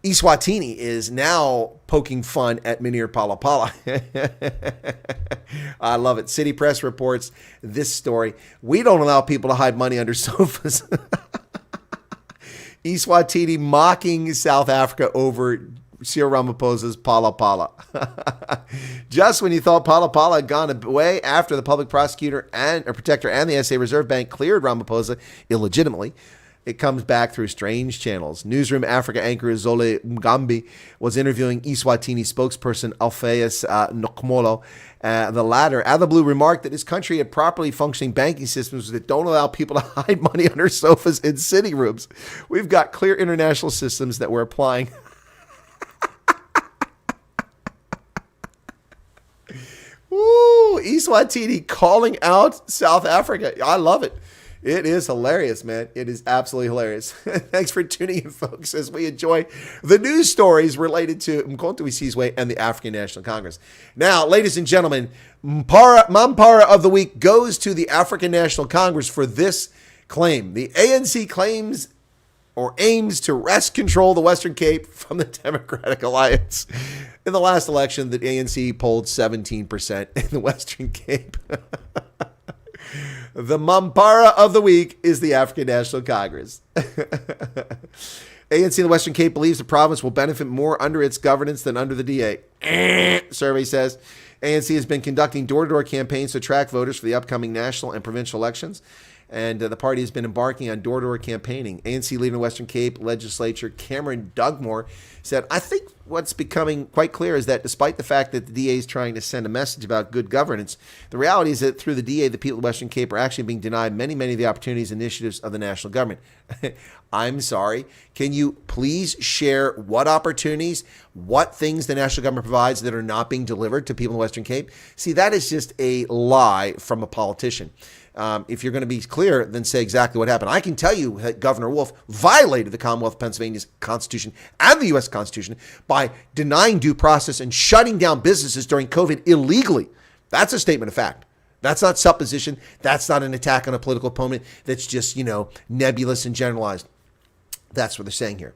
Eswatini is now poking fun at Munir Palapala. I love it. City Press reports this story. We don't allow people to hide money under sofas. Eswatini mocking South Africa over Cyril Ramaphosa's Palapala. Just when you thought Palapala had gone away after the public prosecutor and protector and the SA Reserve Bank cleared Ramaphosa illegitimately, it comes back through strange channels. Newsroom Africa anchor Zole Mugambi was interviewing Eswatini spokesperson Alphaeus Nokmolo. The latter, out of the blue, remarked that his country had properly functioning banking systems that don't allow people to hide money under sofas in sitting rooms. We've got clear international systems that we're applying. Woo! Eswatini calling out South Africa. I love it. It is hilarious, man. It is absolutely hilarious. Thanks for tuning in, folks, as we enjoy the news stories related to Umkhonto-we-Sizwe and the African National Congress. Now, ladies and gentlemen, Mampara of the Week goes to the African National Congress for this claim. The ANC claims or aims to wrest control of the Western Cape from the Democratic Alliance. In the last election, the ANC polled 17% in the Western Cape. The Mampara of the Week is the African National Congress. ANC in the Western Cape believes the province will benefit more under its governance than under the DA. Survey says ANC has been conducting door-to-door campaigns to attract voters for the upcoming national and provincial elections. And the party has been embarking on door-to-door campaigning. ANC leader in the Western Cape legislature, Cameron Dugmore, said, I think what's becoming quite clear is that despite the fact that the DA is trying to send a message about good governance, the reality is that through the DA, the people of the Western Cape are actually being denied many of the opportunities and initiatives of the national government. I'm sorry. Can you please share what opportunities, what things the national government provides that are not being delivered to people in the Western Cape? See, that is just a lie from a politician. If you're going to be clear, then say exactly what happened. I can tell you that Governor Wolf violated the Commonwealth of Pennsylvania's Constitution and the U.S. Constitution by denying due process and shutting down businesses during COVID illegally. That's a statement of fact. That's not supposition. That's not an attack on a political opponent. That's just, nebulous and generalized. That's what they're saying here.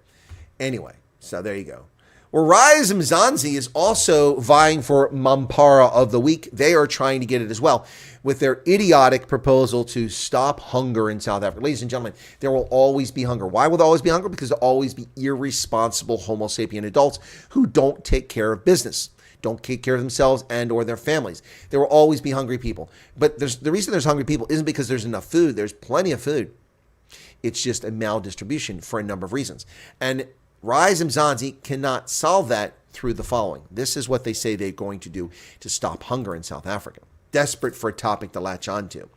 Anyway, so there you go. Well, Rise Mzansi is also vying for Mampara of the Week. They are trying to get it as well with their idiotic proposal to stop hunger in South Africa. Ladies and gentlemen, there will always be hunger. Why will there always be hunger? Because there will always be irresponsible Homo sapien adults who don't take care of business, don't take care of themselves and or their families. There will always be hungry people. But the reason there's hungry people isn't because there's enough food. There's plenty of food. It's just a maldistribution for a number of reasons. And Rise Mzansi cannot solve that through the following. This is what they say they're going to do to stop hunger in South Africa. Desperate for a topic to latch onto.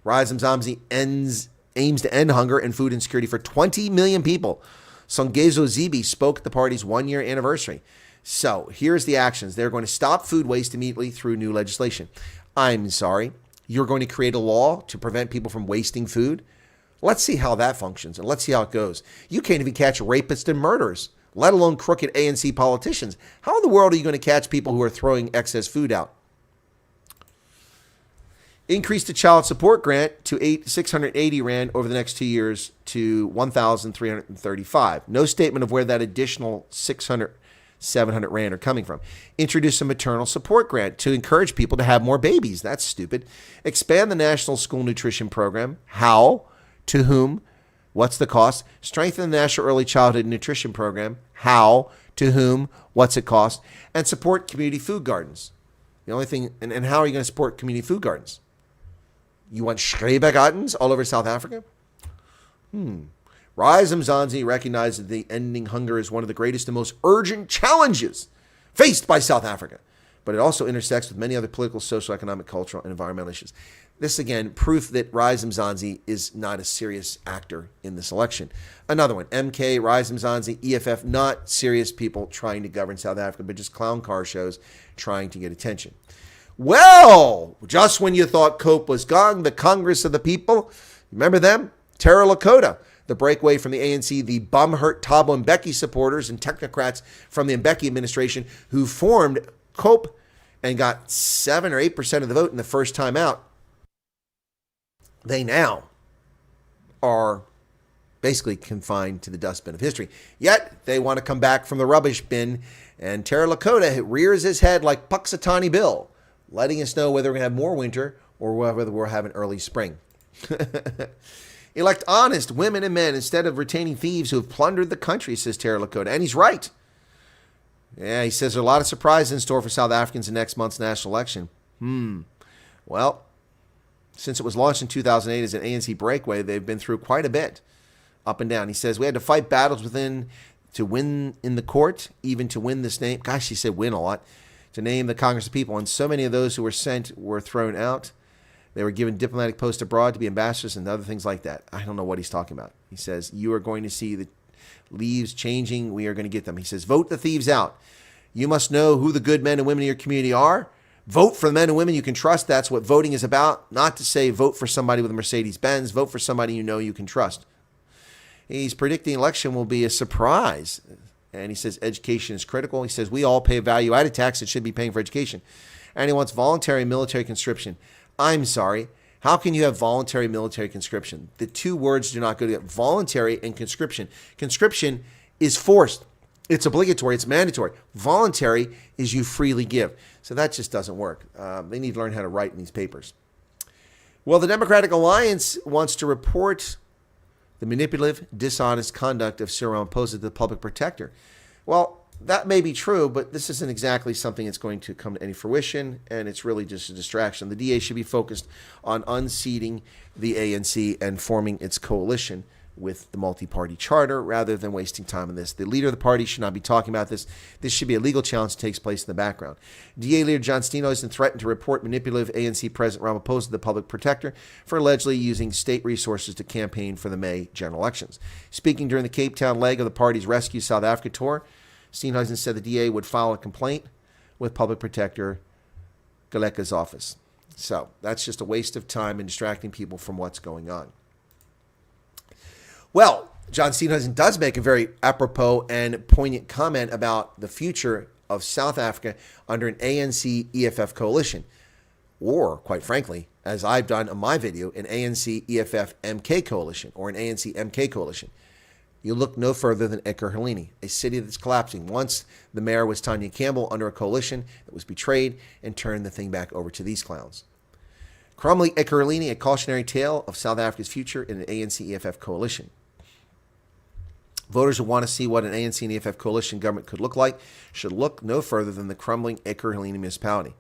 Rise Mzansi aims to end hunger and food insecurity for 20 million people. Songezo Zibi spoke at the party's one-year anniversary. So here's the actions. They're going to stop food waste immediately through new legislation. I'm sorry. You're going to create a law to prevent people from wasting food? Let's see how that functions, and let's see how it goes. You can't even catch rapists and murderers, let alone crooked ANC politicians. How in the world are you going to catch people who are throwing excess food out? Increase the child support grant to 680 Rand over the next 2 years to 1,335. No statement of where that additional 600, 700 Rand are coming from. Introduce a maternal support grant to encourage people to have more babies. That's stupid. Expand the National School Nutrition Program. How? To whom? What's the cost? Strengthen the National Early Childhood Nutrition Program. How? To whom? What's it cost? And support community food gardens. The only thing, and how are you going to support community food gardens? You want Schrebergartens all over South Africa? Rise Mzansi recognized that the ending hunger is one of the greatest and most urgent challenges faced by South Africa, but it also intersects with many other political, social, economic, cultural, and environmental issues. This, again, proof that Rise Mzansi is not a serious actor in this election. Another one, MK, Rise Mzansi, EFF, not serious people trying to govern South Africa, but just clown car shows trying to get attention. Well, just when you thought Cope was gone, the Congress of the People, remember them? Terra Lakota, the breakaway from the ANC, the bum-hurt Thabo Mbeki supporters and technocrats from the Mbeki administration who formed Cope and got 7 or 8% of the vote in the first time out. They now are basically confined to the dustbin of history. Yet, they want to come back from the rubbish bin, and Terra Lakota rears his head like Puxatawny Bill, letting us know whether we're going to have more winter or whether we're having early spring. Elect honest women and men instead of retaining thieves who have plundered the country, says Terra Lakota. And he's right. Yeah, he says there are a lot of surprises in store for South Africans in next month's national election. Well, since it was launched in 2008 as an ANC breakaway, they've been through quite a bit, up and down. He says, we had to fight battles within to win in the court, even to win this name. Gosh, he said win a lot. To name the Congress of People. And so many of those who were sent were thrown out. They were given diplomatic posts abroad to be ambassadors and other things like that. I don't know what he's talking about. He says, you are going to see the leaves changing. We are going to get them. He says, vote the thieves out. You must know who the good men and women in your community are. Vote for the men and women you can trust. That's what voting is about. Not to say vote for somebody with a Mercedes-Benz. Vote for somebody you know you can trust. He's predicting election will be a surprise. And he says education is critical. He says we all pay value-added tax and should be paying for education. And he wants voluntary military conscription. I'm sorry. How can you have voluntary military conscription? The two words do not go together. Voluntary and conscription. Conscription is forced. It's obligatory. It's mandatory. Voluntary is you freely give. So that just doesn't work. They need to learn how to write in these papers. Well, the Democratic Alliance wants to report the manipulative, dishonest conduct of Cyril Ramaphosa to the public protector. Well, that may be true, but this isn't exactly something that's going to come to any fruition, and it's really just a distraction. The DA should be focused on unseating the ANC and forming its coalition with the multi-party charter rather than wasting time on this. The leader of the party should not be talking about this. This should be a legal challenge that takes place in the background. DA leader John Steenhuisen threatened to report manipulative ANC President Ramaphosa to the public protector for allegedly using state resources to campaign for the May general elections. Speaking during the Cape Town leg of the party's Rescue South Africa tour, Steenhuisen said the DA would file a complaint with public protector Galeka's office. So that's just a waste of time and distracting people from what's going on. Well, John Steenhuisen does make a very apropos and poignant comment about the future of South Africa under an ANC-EFF coalition, or, quite frankly, as I've done in my video, an ANC-EFF-MK coalition, or an ANC-MK coalition. You look no further than Ekurhuleni, a city that's collapsing. Once the mayor was Tanya Campbell under a coalition that was betrayed and turned the thing back over to these clowns. Crumbling Ekurhuleni, a cautionary tale of South Africa's future in an ANC-EFF coalition. Voters who want to see what an ANC and EFF coalition government could look like should look no further than the crumbling Ekurhuleni municipality.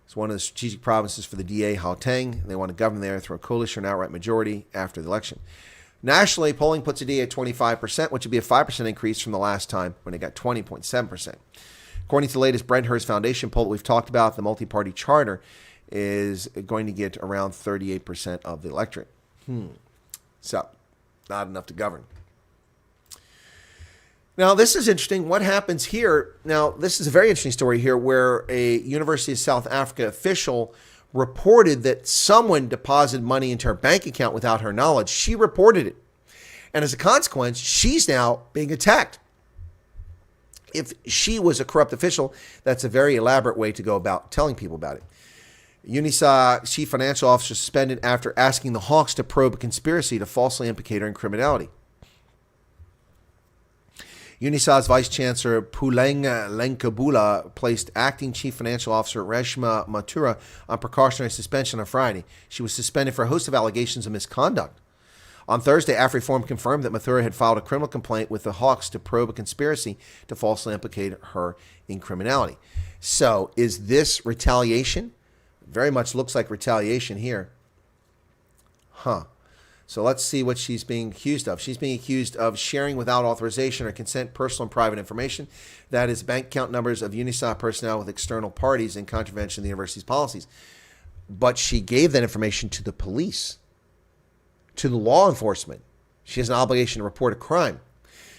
It's one of the strategic provinces for the DA, Gauteng. They want to govern there through a coalition or outright majority after the election. Nationally, polling puts the DA at 25%, which would be a 5% increase from the last time when it got 20.7%. According to the latest Brent Hurst Foundation poll that we've talked about, the multi-party charter is going to get around 38% of the electorate. So, not enough to govern. Now, this is interesting. What happens here? Now, this is a very interesting story here where a University of South Africa official reported that someone deposited money into her bank account without her knowledge. She reported it. And as a consequence, she's now being attacked. If she was a corrupt official, that's a very elaborate way to go about telling people about it. Unisa chief financial officer suspended after asking the Hawks to probe a conspiracy to falsely implicate her in criminality. Unisa's Vice Chancellor Puleng Lenkabula placed acting Chief Financial Officer Reshma Mathura on precautionary suspension on Friday. She was suspended for a host of allegations of misconduct. On Thursday, AfriForum confirmed that Mathura had filed a criminal complaint with the Hawks to probe a conspiracy to falsely implicate her in criminality. So, is this retaliation? Very much looks like retaliation here. So let's see what she's being accused of. She's being accused of sharing without authorization or consent personal and private information, that is bank account numbers of Unisa personnel with external parties in contravention of the university's policies. But she gave that information to the police, to the law enforcement. She has an obligation to report a crime.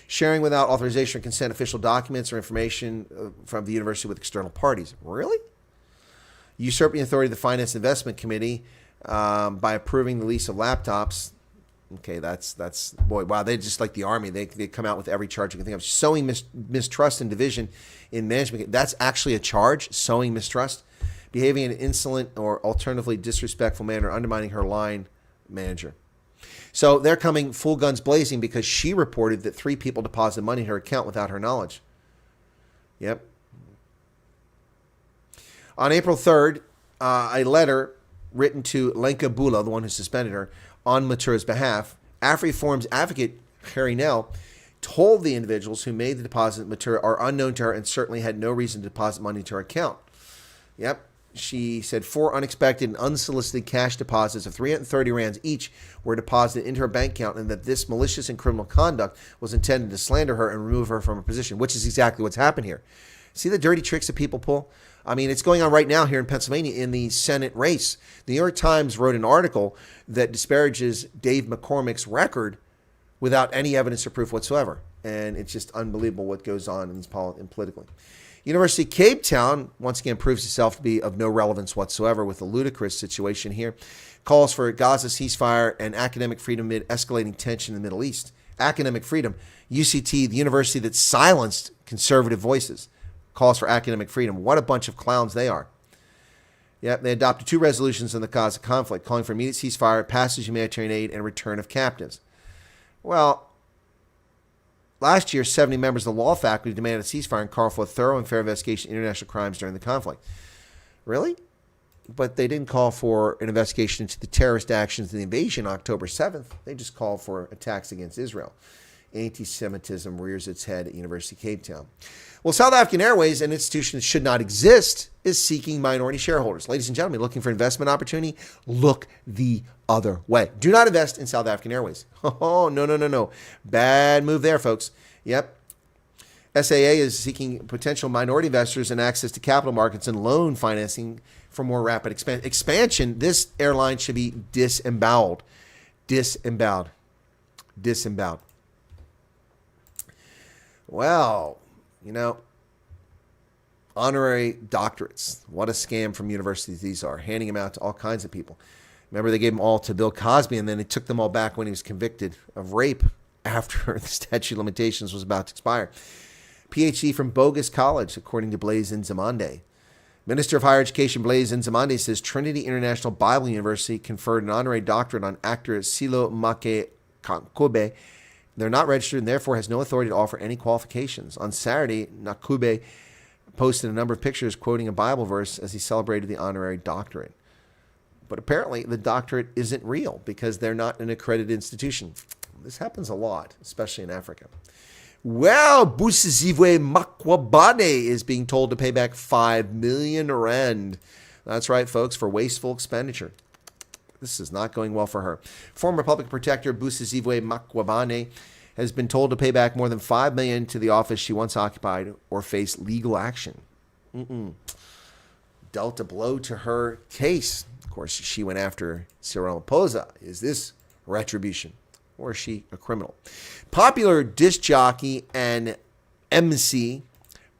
Sharing without authorization or consent official documents or information from the university with external parties. Really? Usurping the authority of the Finance Investment Committee by approving the lease of laptops. Okay, that's boy, wow, they just like the Army. They come out with every charge you can think of. Sowing mistrust and division in management. That's actually a charge, sowing mistrust. Behaving in an insolent or alternatively disrespectful manner, undermining her line manager. So they're coming full guns blazing because she reported that 3 people deposited money in her account without her knowledge. Yep. On April 3rd, a letter written to Lenkabula, the one who suspended her, on Mathura's behalf, AfriForum's advocate, Harry Nell, told the individuals who made the deposit that Mathura are unknown to her and certainly had no reason to deposit money to her account. Yep. She said 4 unexpected and unsolicited cash deposits of 330 rands each were deposited into her bank account, and that this malicious and criminal conduct was intended to slander her and remove her from her position, which is exactly what's happened here. See the dirty tricks that people pull? I mean, it's going on right now here in Pennsylvania in the Senate race. The New York Times wrote an article that disparages Dave McCormick's record without any evidence or proof whatsoever. And it's just unbelievable what goes on in these politically. University of Cape Town, once again, proves itself to be of no relevance whatsoever with the ludicrous situation here. Calls for Gaza ceasefire and academic freedom amid escalating tension in the Middle East. Academic freedom. UCT, the university that silenced conservative voices, calls for academic freedom. What a bunch of clowns they are. Yep, they adopted 2 resolutions in the Gaza conflict, calling for immediate ceasefire, passage of humanitarian aid, and return of captives. Well, last year, 70 members of the law faculty demanded a ceasefire and called for a thorough and fair investigation of international crimes during the conflict. Really? But they didn't call for an investigation into the terrorist actions in the invasion on October 7th. They just called for attacks against Israel. Anti-Semitism rears its head at University of Cape Town. Well, South African Airways, an institution that should not exist, is seeking minority shareholders. Ladies and gentlemen, looking for investment opportunity? Look the other way. Do not invest in South African Airways. Oh, no. Bad move there, folks. Yep. SAA is seeking potential minority investors and access to capital markets and loan financing for more rapid expansion. This airline should be disemboweled. Disemboweled. Well, honorary doctorates. What a scam from universities these are, handing them out to all kinds of people. Remember, they gave them all to Bill Cosby, and then they took them all back when he was convicted of rape after the statute of limitations was about to expire. PhD from bogus college, according to Blaise Nzimande. Minister of Higher Education Blaise Nzimande says Trinity International Bible University conferred an honorary doctorate on actor Silo Make Kankube. They're not registered and therefore has no authority to offer any qualifications. On Saturday, Nakube posted a number of pictures quoting a Bible verse as he celebrated the honorary doctorate. But apparently the doctorate isn't real because they're not an accredited institution. This happens a lot, especially in Africa. Well, Busizivwe Makwabane is being told to pay back 5 million rand. That's right, folks, for wasteful expenditure. This is not going well for her. Former public protector Busizivwe Makwabane has been told to pay back more than 5 million to the office she once occupied or face legal action. Dealt a blow to her case. Of course, she went after Cyril Ramaphosa. Is this retribution? Or is she a criminal? Popular disc jockey and MC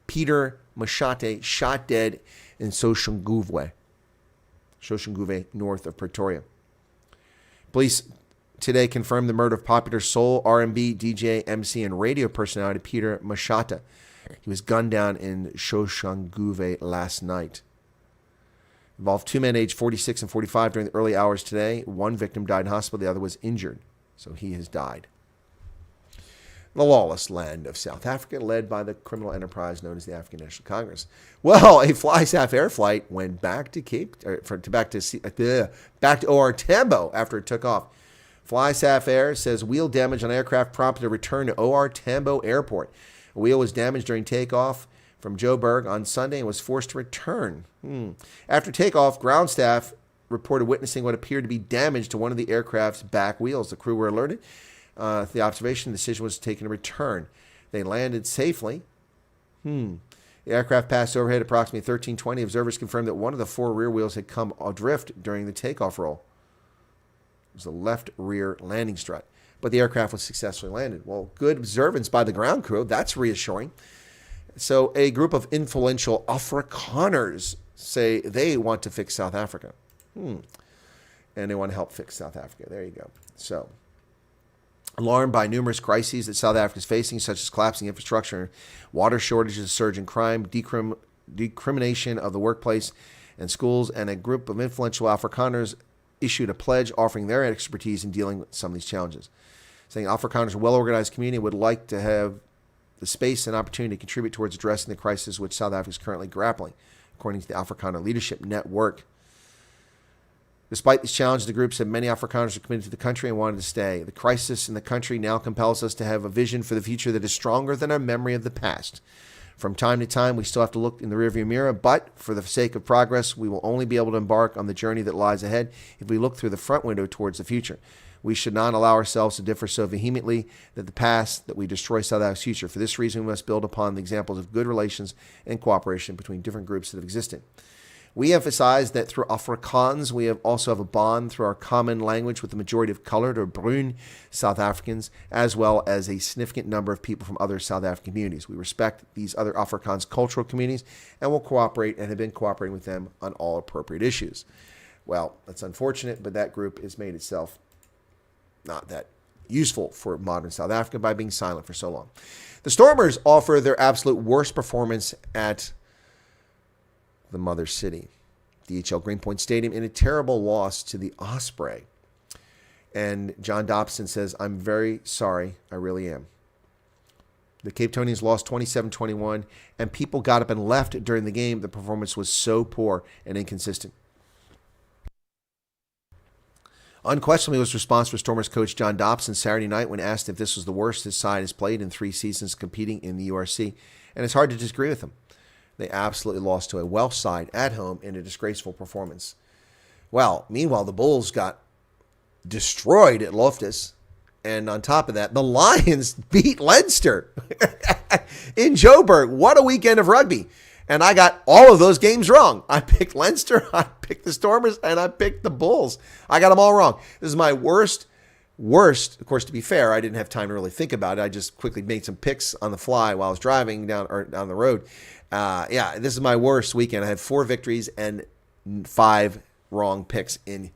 Peter Mashate shot dead in Soshanguve, north of Pretoria. Police today confirmed the murder of popular soul, R&B, DJ, MC, and radio personality Peter Mashata. He was gunned down in Soshanguve last night. Involved two men aged 46 and 45 during the early hours today. One victim died in hospital. The other was injured. So he has died. The lawless land of South Africa, led by the criminal enterprise known as the African National Congress. Well, a FlySAF air flight went back to OR Tambo after it took off. FlySAF Air says wheel damage on aircraft prompted a return to OR Tambo Airport. A wheel was damaged during takeoff from Joburg on Sunday and was forced to return. After takeoff, ground staff reported witnessing what appeared to be damage to one of the aircraft's back wheels. The crew were alerted. The observation, the decision was taken to return. They landed safely. The aircraft passed overhead approximately 1320. Observers confirmed that one of the four rear wheels had come adrift during the takeoff roll. It was the left rear landing strut. But the aircraft was successfully landed. Well, good observance by the ground crew. That's reassuring. So a group of influential Afrikaners say they want to fix South Africa. And they want to help fix South Africa. There you go. So, alarmed by numerous crises that South Africa is facing, such as collapsing infrastructure, water shortages, surge in crime, decrimination of the workplace and schools, and a group of influential Afrikaners issued a pledge offering their expertise in dealing with some of these challenges, saying Afrikaners are a well-organized community and would like to have the space and opportunity to contribute towards addressing the crisis which South Africa is currently grappling, according to the Afrikaner Leadership Network. Despite these challenges, the group said many Afrikaners are committed to the country and wanted to stay. The crisis in the country now compels us to have a vision for the future that is stronger than our memory of the past. From time to time, we still have to look in the rearview mirror, but for the sake of progress, we will only be able to embark on the journey that lies ahead if we look through the front window towards the future. We should not allow ourselves to differ so vehemently that the past, that we destroy South Africa's future. For this reason, we must build upon the examples of good relations and cooperation between different groups that have existed. We emphasize that through Afrikaans, we also have a bond through our common language with the majority of colored or Bruin South Africans, as well as a significant number of people from other South African communities. We respect these other Afrikaans cultural communities and will cooperate and have been cooperating with them on all appropriate issues. Well, that's unfortunate, but that group has made itself not that useful for modern South Africa by being silent for so long. The Stormers offer their absolute worst performance at the mother city, DHL Greenpoint Stadium, in a terrible loss to the Osprey. And John Dobson says, I'm very sorry. I really am. The Cape Townians lost 27-21, and people got up and left during the game. The performance was so poor and inconsistent. Unquestionably was response for Stormers coach John Dobson Saturday night when asked if this was the worst his side has played in 3 seasons competing in the URC. And it's hard to disagree with him. They absolutely lost to a Welsh side at home in a disgraceful performance. Well, meanwhile, the Bulls got destroyed at Loftus. And on top of that, the Lions beat Leinster in Joburg. What a weekend of rugby. And I got all of those games wrong. I picked Leinster, I picked the Stormers, and I picked the Bulls. I got them all wrong. This is my worst. Of course, to be fair, I didn't have time to really think about it. I just quickly made some picks on the fly while I was driving down the road. This is my worst weekend. I had 4 victories and 5 wrong picks in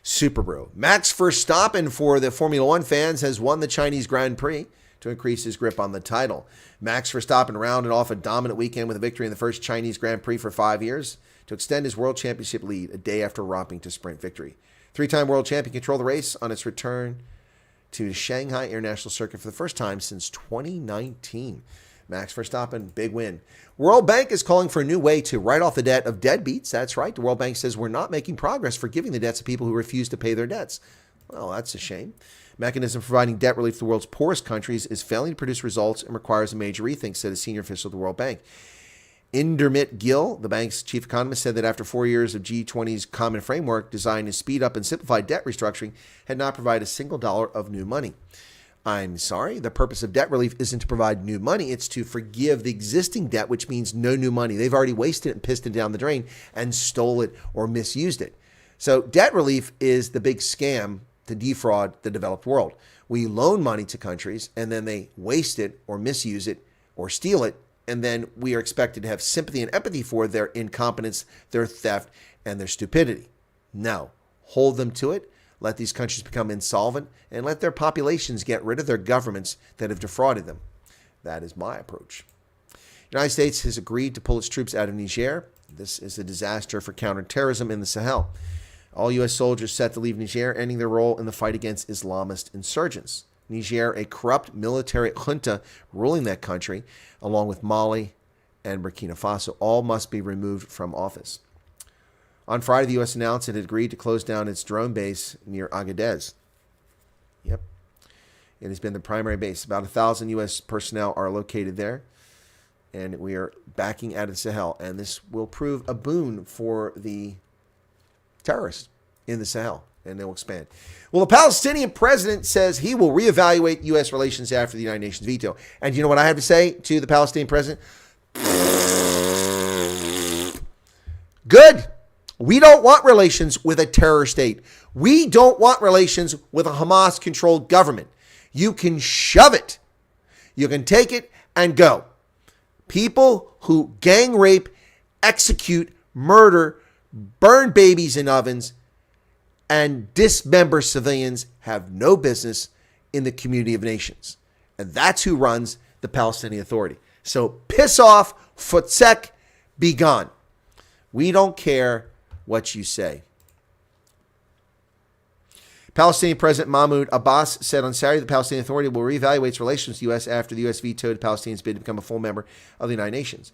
Superbrew. Max Verstappen, for the Formula One fans, has won the Chinese Grand Prix to increase his grip on the title. Max Verstappen rounded off a dominant weekend with a victory in the first Chinese Grand Prix for 5 years to extend his World Championship lead a day after romping to sprint victory. 3-time world champion controlled the race on its return to the Shanghai International Circuit for the first time since 2019. Max Verstappen, big win. World Bank is calling for a new way to write off the debt of deadbeats. That's right. The World Bank says we're not making progress forgiving the debts of people who refuse to pay their debts. Well, that's a shame. Mechanism for providing debt relief to the world's poorest countries is failing to produce results and requires a major rethink, said a senior official of the World Bank. Indermit Gill, the bank's chief economist, said that after 4 years of G20's common framework designed to speed up and simplify debt restructuring, had not provided a single dollar of new money. I'm sorry, the purpose of debt relief isn't to provide new money, it's to forgive the existing debt, which means no new money. They've already wasted it and pissed it down the drain and stole it or misused it. So debt relief is the big scam to defraud the developed world. We loan money to countries and then they waste it or misuse it or steal it, and then we are expected to have sympathy and empathy for their incompetence, their theft, and their stupidity. No, hold them to it. Let these countries become insolvent and let their populations get rid of their governments that have defrauded them. That is my approach. The United States has agreed to pull its troops out of Niger. This is a disaster for counterterrorism in the Sahel. All U.S. soldiers set to leave Niger, ending their role in the fight against Islamist insurgents. Niger, a corrupt military junta ruling that country, along with Mali and Burkina Faso, all must be removed from office. On Friday, the U.S. announced it had agreed to close down its drone base near Agadez. Yep. It has been the primary base. About 1,000 U.S. personnel are located there, and we are backing out of the Sahel. And this will prove a boon for the terrorists in the Sahel, and they will expand. Well, the Palestinian president says he will reevaluate U.S. relations after the United Nations veto. And you know what I have to say to the Palestinian president? Good. We don't want relations with a terror state. We don't want relations with a Hamas-controlled government. You can shove it. You can take it and go. People who gang rape, execute, murder, burn babies in ovens, and dismember civilians have no business in the community of nations. And that's who runs the Palestinian Authority. So piss off, futsek, be gone. We don't care what you say. Palestinian President Mahmoud Abbas said on Saturday the Palestinian Authority will reevaluate its relations with the U.S. after the U.S. vetoed Palestinians' bid to become a full member of the United Nations.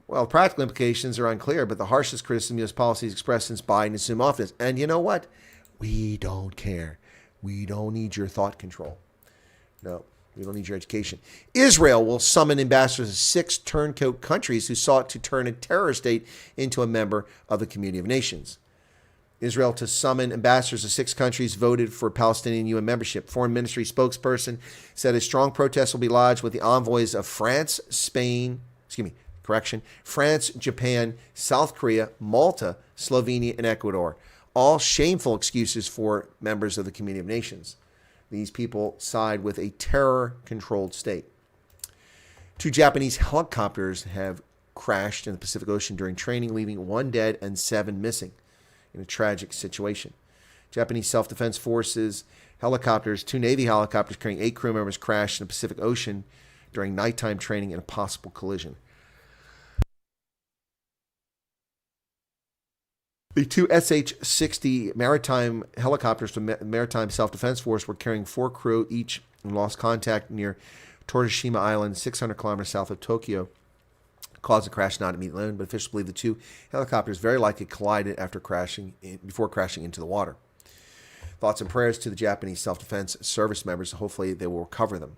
Well, practical implications are unclear, but the harshest criticism of U.S. policy is expressed since Biden assumed office. And you know what? We don't care. We don't need your thought control. No, we don't need your education. Israel will summon ambassadors of 6 turncoat countries who sought to turn a terror state into a member of the community of nations. Israel to summon ambassadors of 6 countries voted for Palestinian UN membership. Foreign Ministry spokesperson said a strong protest will be lodged with the envoys of France, Japan, South Korea, Malta, Slovenia, and Ecuador. All shameful excuses for members of the community of nations. These people side with a terror-controlled state. 2 Japanese helicopters have crashed in the Pacific Ocean during training, leaving 1 dead and 7 missing in a tragic situation. Japanese Self-Defense Forces helicopters, 2 Navy helicopters carrying 8 crew members crashed in the Pacific Ocean during nighttime training in a possible collision. The 2 SH-60 maritime helicopters from Maritime Self-Defense Force were carrying 4 crew each and lost contact near Torishima Island, 600 kilometers south of Tokyo. Caused the crash not immediately known, but officials believe the 2 helicopters very likely collided before crashing into the water. Thoughts and prayers to the Japanese self-defense service members. Hopefully they will recover them.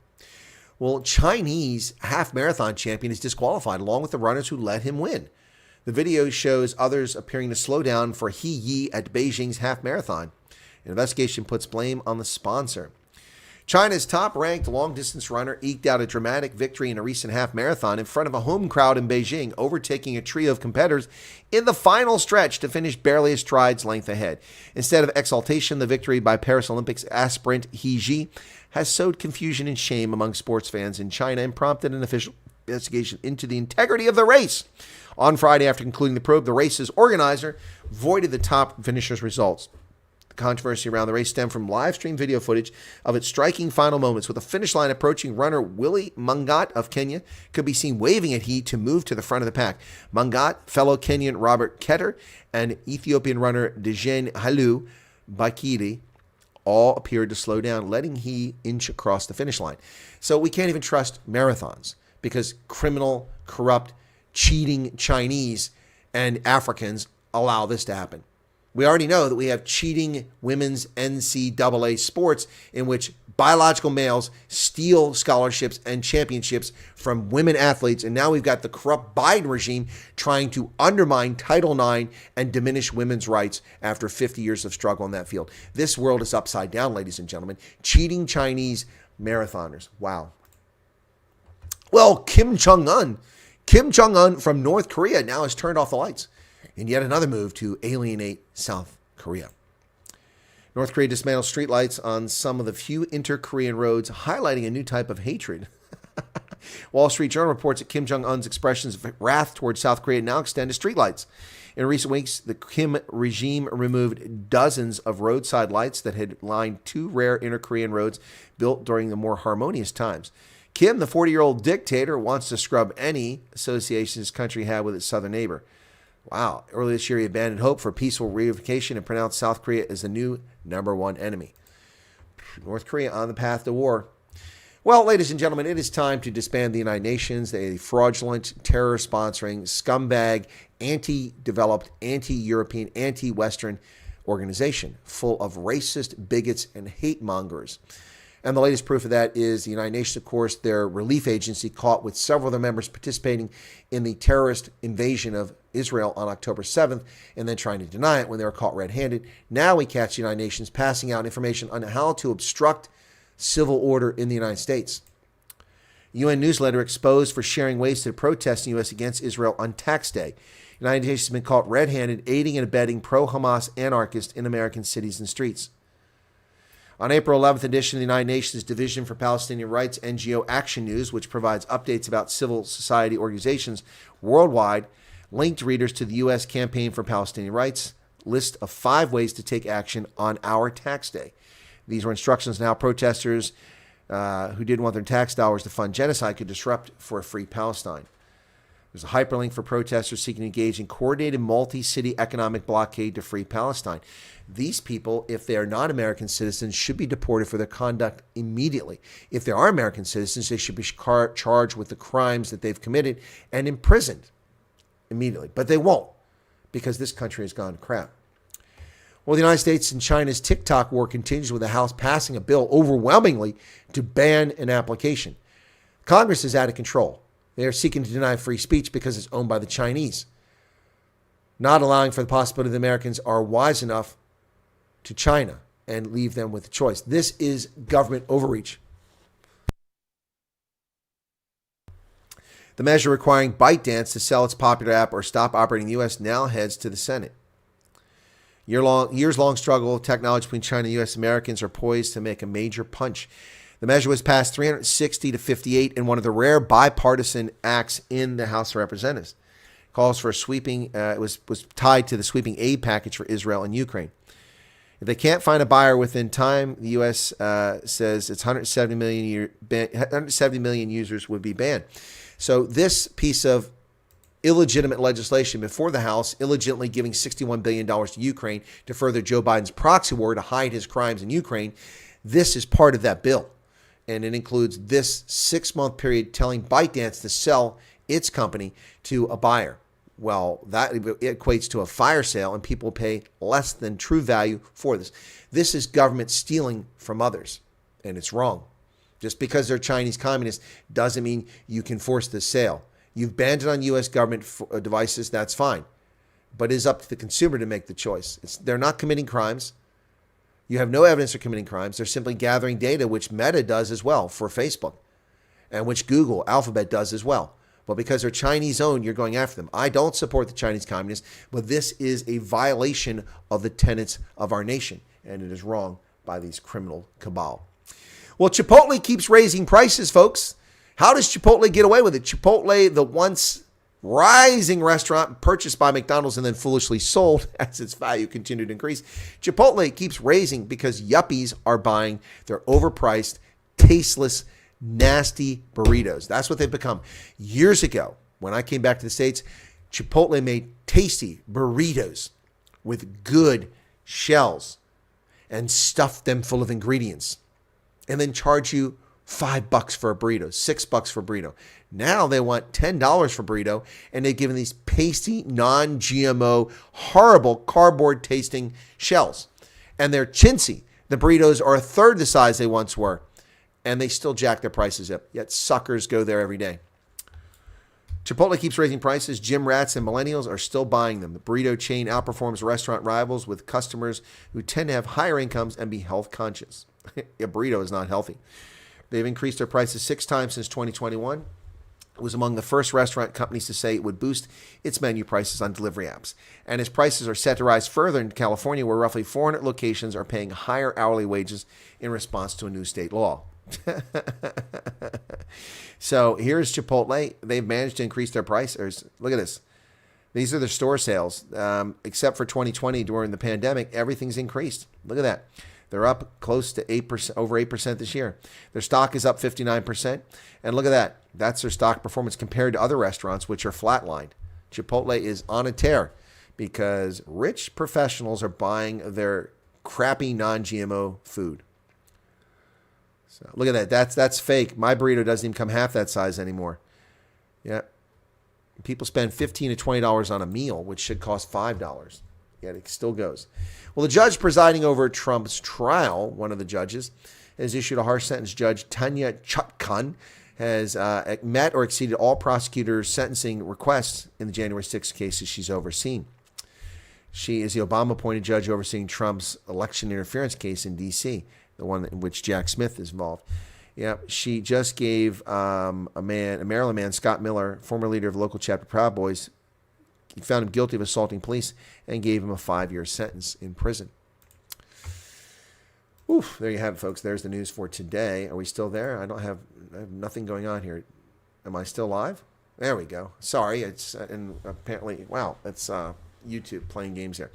Well, Chinese half-marathon champion is disqualified along with the runners who let him win. The video shows others appearing to slow down for He Yi at Beijing's half-marathon. An investigation puts blame on the sponsor. China's top-ranked long-distance runner eked out a dramatic victory in a recent half-marathon in front of a home crowd in Beijing, overtaking a trio of competitors in the final stretch to finish barely a stride's length ahead. Instead of exaltation, the victory by Paris Olympics aspirant He Yi has sowed confusion and shame among sports fans in China and prompted an official investigation into the integrity of the race. On Friday, after concluding the probe, the race's organizer voided the top finisher's results. The controversy around the race stemmed from live stream video footage of its striking final moments, with the finish line approaching runner Willie Mungat of Kenya could be seen waving at He to move to the front of the pack. Mungat, fellow Kenyan Robert Ketter, and Ethiopian runner Dejen Halu Bakiri all appeared to slow down, letting He inch across the finish line. So we can't even trust marathons because criminal, corrupt, cheating Chinese and Africans allow this to happen. We already know that we have cheating women's NCAA sports in which biological males steal scholarships and championships from women athletes. And now we've got the corrupt Biden regime trying to undermine Title IX and diminish women's rights after 50 years of struggle in that field. This world is upside down, ladies and gentlemen. Cheating Chinese marathoners. Wow. Well, Kim Jong-un from North Korea now has turned off the lights in yet another move to alienate South Korea. North Korea dismantled streetlights on some of the few inter-Korean roads, highlighting a new type of hatred. Wall Street Journal reports that Kim Jong-un's expressions of wrath towards South Korea now extend to streetlights. In recent weeks, the Kim regime removed dozens of roadside lights that had lined 2 rare inter-Korean roads built during the more harmonious times. Kim, the 40-year-old dictator, wants to scrub any association his country had with its southern neighbor. Wow. Earlier this year, he abandoned hope for peaceful reunification and pronounced South Korea as the new #1 enemy. North Korea on the path to war. Well, ladies and gentlemen, it is time to disband the United Nations, a fraudulent, terror-sponsoring, scumbag, anti-developed, anti-European, anti-Western organization full of racist, bigots, and hate mongers. And the latest proof of that is the United Nations, of course, their relief agency caught with several of their members participating in the terrorist invasion of Israel on October 7th and then trying to deny it when they were caught red-handed. Now we catch the United Nations passing out information on how to obstruct civil order in the United States. UN newsletter exposed for sharing wasted protests in the U.S. against Israel on tax day. The United Nations has been caught red-handed aiding and abetting pro-Hamas anarchists in American cities and streets. On April 11th edition of the United Nations Division for Palestinian Rights NGO Action News, which provides updates about civil society organizations worldwide, linked readers to the U.S. Campaign for Palestinian Rights list of 5 ways to take action on our tax day. These were instructions on how protesters who didn't want their tax dollars to fund genocide could disrupt for a free Palestine. There's a hyperlink for protesters seeking to engage in coordinated multi-city economic blockade to free Palestine. These people, if they are not American citizens, should be deported for their conduct immediately. If they are American citizens, they should be charged with the crimes that they've committed and imprisoned immediately. But they won't, because this country has gone to crap. Well, the United States and China's TikTok war continues with the House passing a bill overwhelmingly to ban an application. Congress is out of control. They are seeking to deny free speech because it's owned by the Chinese, not allowing for the possibility that Americans are wise enough to China and leave them with the choice. This is government overreach. The measure requiring ByteDance to sell its popular app or stop operating in the U.S. now heads to the Senate. Years-long struggle of technology between China and the U.S. Americans are poised to make a major punch. The measure was passed 360 to 58 in one of the rare bipartisan acts in the House of Representatives. Calls for a sweeping, was tied to the sweeping aid package for Israel and Ukraine. If they can't find a buyer within time, the U.S. Says its 170 million users would be banned. So this piece of illegitimate legislation before the House, illegitimately giving $61 billion to Ukraine to further Joe Biden's proxy war to hide his crimes in Ukraine, this is part of that bill. And it includes this 6-month period telling ByteDance to sell its company to a buyer. Well, that equates to a fire sale, and people pay less than true value for this. This is government stealing from others, and it's wrong. Just because they're Chinese communists doesn't mean you can force the sale. You've banned it on U.S. government devices, that's fine. But it is up to the consumer to make the choice. They're not committing crimes. You have no evidence of committing crimes. They're simply gathering data, which Meta does as well for Facebook, and which Google, Alphabet does as well. But because they're Chinese-owned, you're going after them. I don't support the Chinese communists, but this is a violation of the tenets of our nation, and it is wrong by these criminal cabal. Well, Chipotle keeps raising prices, folks. How does Chipotle get away with it? Chipotle, the once rising restaurant purchased by McDonald's and then foolishly sold as its value continued to increase. Chipotle keeps raising because yuppies are buying their overpriced, tasteless, nasty burritos. That's what they've become. Years ago, when I came back to the States, Chipotle made tasty burritos with good shells and stuffed them full of ingredients and then charge you $5 for a burrito, $6 for a burrito. Now they want $10 for a burrito, and they've given these pasty, non-GMO, horrible cardboard tasting shells. And they're chintzy. The burritos are a third the size they once were, and they still jack their prices up. Yet suckers go there every day. Chipotle keeps raising prices. Gym rats and millennials are still buying them. The burrito chain outperforms restaurant rivals with customers who tend to have higher incomes and be health conscious. A burrito is not healthy. They've increased their prices 6 times since 2021. It was among the first restaurant companies to say it would boost its menu prices on delivery apps. And its prices are set to rise further in California, where roughly 400 locations are paying higher hourly wages in response to a new state law. So here's Chipotle. They've managed to increase their prices. Look at this. These are their store sales. Except for 2020 during the pandemic, everything's increased. Look at that. They're up close to 8%, over 8% this year. Their stock is up 59%. And look at that. That's their stock performance compared to other restaurants, which are flatlined. Chipotle is on a tear because rich professionals are buying their crappy non-GMO food. So look at that. That's fake. My burrito doesn't even come half that size anymore. Yeah. People spend $15 to $20 on a meal, which should cost $5. Yet it still goes. Well, the judge presiding over Trump's trial, one of the judges, has issued a harsh sentence. Judge Tanya Chutkan has met or exceeded all prosecutors' sentencing requests in the January 6 cases she's overseen. She is the Obama-appointed judge overseeing Trump's election interference case in D.C., the one in which Jack Smith is involved. Yeah, she just gave a Maryland man, Scott Miller, former leader of local chapter Proud Boys, he found him guilty of assaulting police and gave him a 5-year sentence in prison. Oof, there you have it, folks. There's the news for today. Are we still there? I have nothing going on here. Am I still live? There we go. Sorry, it's and apparently, wow, it's YouTube playing games here.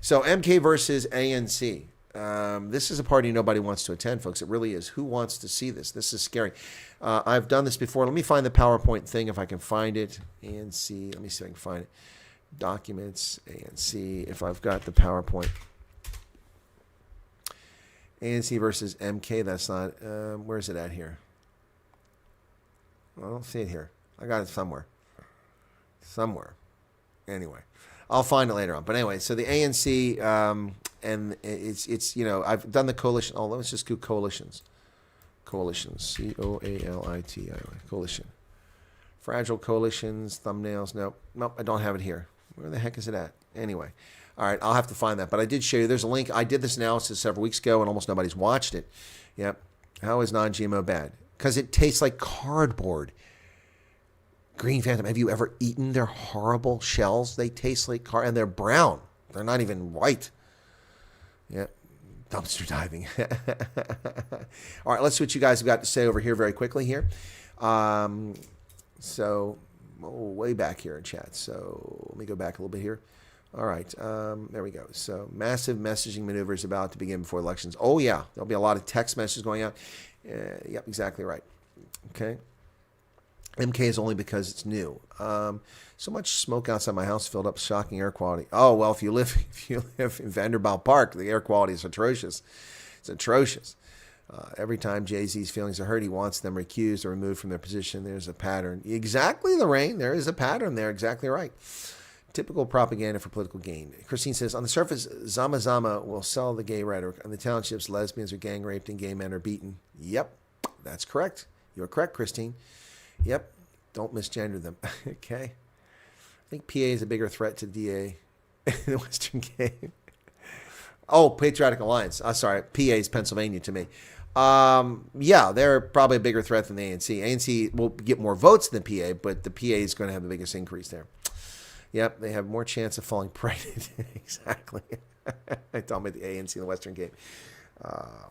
So MK versus ANC. This is a party nobody wants to attend, folks. It really is. Who wants to see this? This is scary. I've done this before. Let me find the PowerPoint thing if I can find it. ANC. Let me see if I can find it. Documents. ANC. If I've got the PowerPoint. ANC versus MK. That's not. Where is it at here? I don't see it here. I got it somewhere. Somewhere. Anyway, I'll find it later on. But anyway, so the ANC. And it's I've done the coalition. Oh, let's just do coalitions. Coalitions. COALITI. Coalition. Fragile coalitions. Thumbnails. Nope. I don't have it here. Where the heck is it at? Anyway. All right. I'll have to find that. But I did show you. There's a link. I did this analysis several weeks ago, and almost nobody's watched it. Yep. How is non-GMO bad? Because it tastes like cardboard. Green Phantom. Have you ever eaten their horrible shells? They taste like and they're brown. They're not even white. Yeah, dumpster diving. All right, let's see what you guys have got to say over here very quickly here. Way back here in chat. So let me go back a little bit here. All right, there we go. So massive messaging maneuvers about to begin before elections. Oh, yeah, there'll be a lot of text messages going out. Yep, exactly right. Okay. MK is only because it's new. So much smoke outside my house filled up, shocking air quality. Oh, well, if you live in Vanderbilt Park, the air quality is atrocious. It's atrocious. Every time Jay-Z's feelings are hurt, he wants them recused or removed from their position. There's a pattern. Exactly, Lorraine. There is a pattern there. Exactly right. Typical propaganda for political gain. Christine says, on the surface, Zama Zama will sell the gay rhetoric. In the townships, lesbians are gang raped and gay men are beaten. Yep, that's correct. You're correct, Christine. Yep, don't misgender them. Okay. I think PA is a bigger threat to DA in the Western game. Oh, Patriotic Alliance. Sorry, PA is Pennsylvania to me. Yeah, they're probably a bigger threat than the ANC. ANC will get more votes than PA, but the PA is going to have the biggest increase there. Yep, they have more chance of falling pregnant. Exactly. I told me the ANC in the Western game.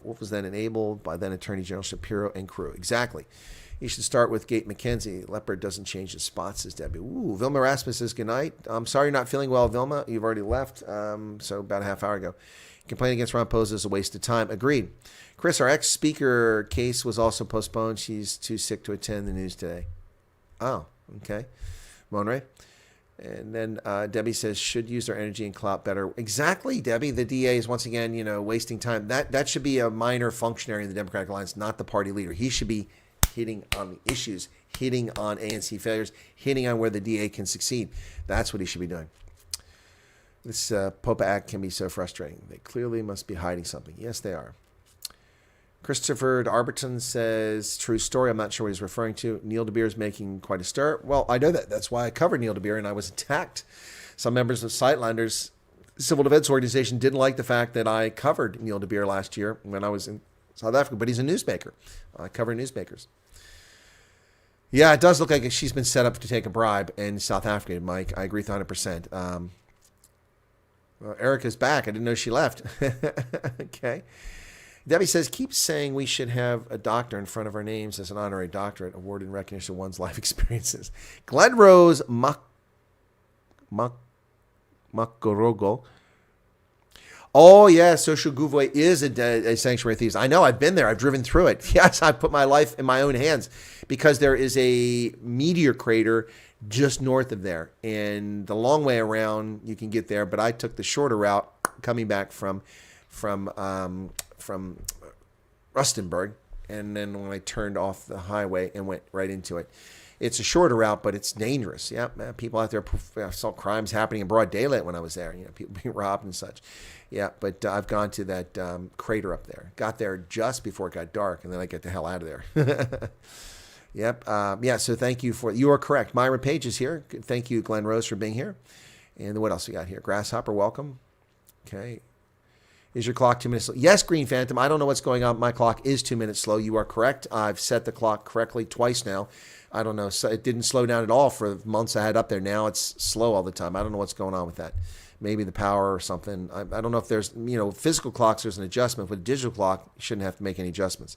Wolf was then enabled by then Attorney General Shapiro and crew. Exactly. You should start with Gate McKenzie. Leopard doesn't change his spots, says Debbie. Ooh, Vilma Rasmus says goodnight. I'm sorry you're not feeling well, Vilma. You've already left, so about a half hour ago. Complaining against Ron Poe is a waste of time. Agreed. Chris, our ex-speaker case was also postponed. She's too sick to attend the news today. Oh, okay. Monray. And then Debbie says, should use their energy and clout better. Exactly, Debbie. The DA is, once again, wasting time. That should be a minor functionary in the Democratic Alliance, not the party leader. He should be hitting on the issues, hitting on ANC failures, hitting on where the DA can succeed. That's what he should be doing. This POPA Act can be so frustrating. They clearly must be hiding something. Yes, they are. Christopher Arberton says, true story. I'm not sure what he's referring to. Neil De Beer is making quite a stir. Well, I know that. That's why I covered Neil De Beer, and I was attacked. Some members of Sightlanders Civil Defense Organization didn't like the fact that I covered Neil De Beer last year when I was in South Africa, but he's a newsmaker. I cover newsmakers. Yeah, it does look like she's been set up to take a bribe in South Africa, Mike. I agree with 100%. Well, Erica's back. I didn't know she left. Okay. Debbie says, keep saying we should have a doctor in front of our names as an honorary doctorate awarded in recognition of one's life experiences. Glenn Rose Makorogo. Oh, yeah, Social Guvoi is a sanctuary of thieves. I know, I've been there. I've driven through it. Yes, I put my life in my own hands because there is a meteor crater just north of there. And the long way around, you can get there, but I took the shorter route coming back from Rustenburg. And then when I turned off the highway and went right into it. It's a shorter route, but it's dangerous. Yeah, man, people out there, I saw crimes happening in broad daylight when I was there. People being robbed and such. Yeah, but I've gone to that crater up there. Got there just before it got dark, and then I get the hell out of there. Yep. Yeah, so thank you you are correct. Myra Page is here. Thank you, Glenn Rose, for being here. And what else we got here? Grasshopper, welcome. Okay. Is your clock 2 minutes slow? Yes, Green Phantom. I don't know what's going on. My clock is 2 minutes slow. You are correct. I've set the clock correctly twice now. I don't know. So it didn't slow down at all for months I had up there. Now it's slow all the time. I don't know what's going on with that. Maybe the power or something. I don't know if there's, physical clocks, there's an adjustment. With a digital clock, you shouldn't have to make any adjustments.